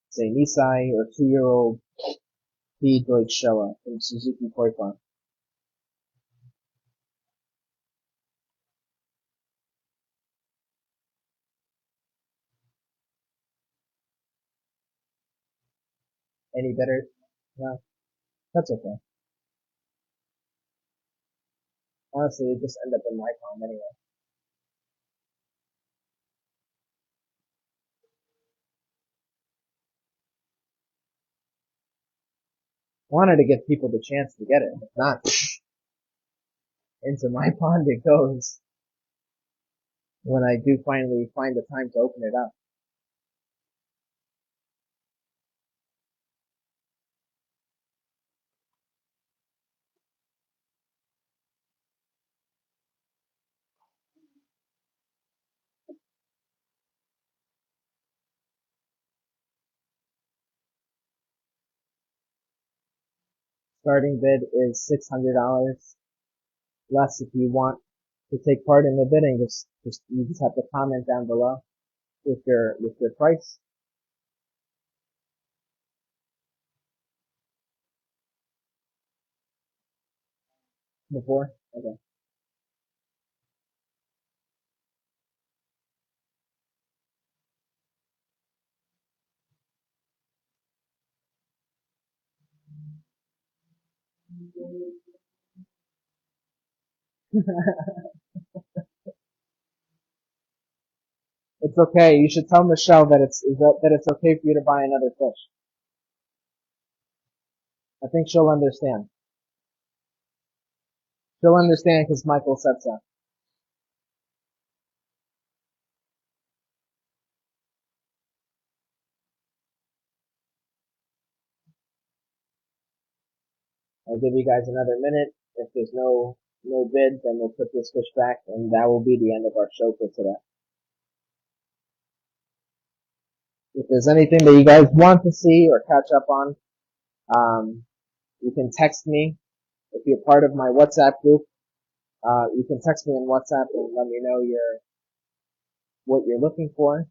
Speaker 3: It's a Nisai or 2-year-old P. Deutsch Showa from Suzuki Koi Farm. Any better? No, that's okay. Honestly, it just ended up in my palm anyway. Wanted to give people the chance to get it. If not, into my pond it goes when I do finally find the time to open it up. Starting bid is $600. Less if you want to take part in the bidding. You just have to comment down below with your price. Before? Okay. It's okay. You should tell Michelle that it's okay for you to buy another fish. I think she'll understand. She'll understand because Michael said so. I'll give you guys another minute. If there's no bid, then we'll put this fish back, and that will be the end of our show for today. If there's anything that you guys want to see or catch up on, you can text me if you're part of my WhatsApp group, you can text me on WhatsApp and let me know what you're looking for.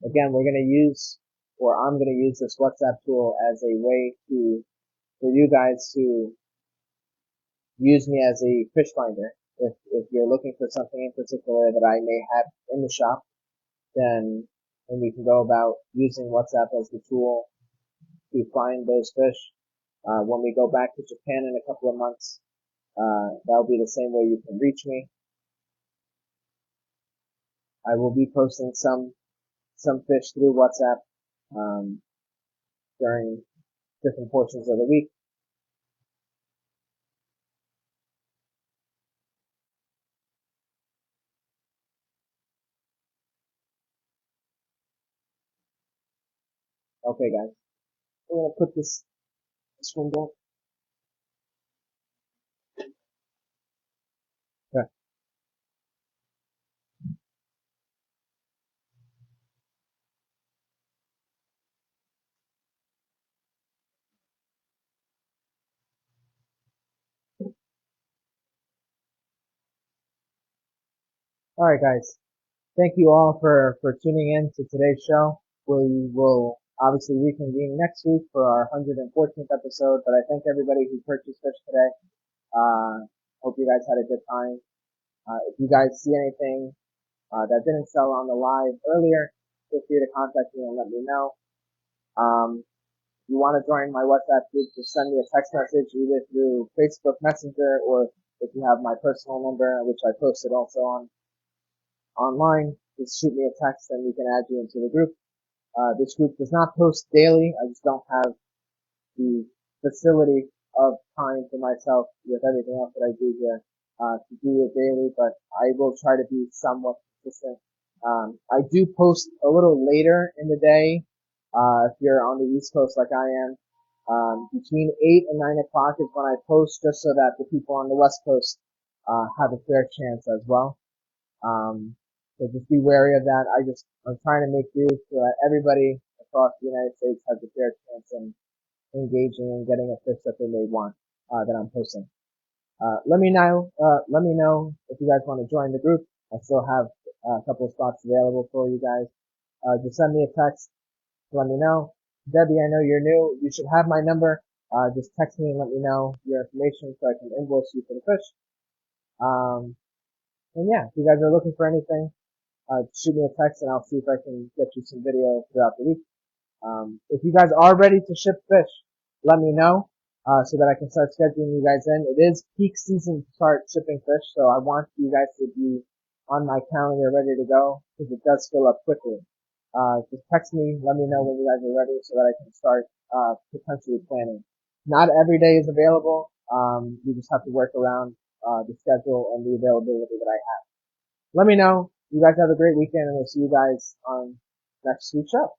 Speaker 3: Again, I'm gonna use this WhatsApp tool as a way for you guys to use me as a fish finder. If you're looking for something in particular that I may have in the shop, then we can go about using WhatsApp as the tool to find those fish. When we go back to Japan in a couple of months, that'll be the same way you can reach me. I will be posting some fish through WhatsApp during different portions of the week. Okay, guys, I'm gonna put this one down. Okay. All right, guys. Thank you all for tuning in to today's show. We will obviously reconvene next week for our 114th episode, but I thank everybody who purchased fish today. Hope you guys had a good time. If you guys see anything that didn't sell on the live earlier, feel free to contact me and let me know. If you want to join my WhatsApp group, just send me a text message either through Facebook Messenger or if you have my personal number, which I posted also online, just shoot me a text and we can add you into the group. This group does not post daily. I just don't have the facility of time for myself with everything else that I do here to do it daily, but I will try to be somewhat consistent. I do post a little later in the day if you're on the East Coast like I am. Between 8 and 9 o'clock is when I post, just so that the people on the West Coast have a fair chance as well. So just be wary of that. I'm trying to make do so that everybody across the United States has a fair chance in engaging and getting a fish that they may want, that I'm posting. Let me know if you guys want to join the group. I still have a couple of spots available for you guys. Just send me a text to let me know. Debbie, I know you're new. You should have my number. Just text me and let me know your information so I can invoice you for the fish. And yeah, if you guys are looking for anything, shoot me a text and I'll see if I can get you some video throughout the week. If you guys are ready to ship fish, let me know, so that I can start scheduling you guys in. It is peak season to start shipping fish, so I want you guys to be on my calendar ready to go, because it does fill up quickly. Just text me, let me know when you guys are ready so that I can start, potentially planning. Not every day is available. You just have to work around, the schedule and the availability that I have. Let me know. You guys have a great weekend and we'll see you guys on next week's show.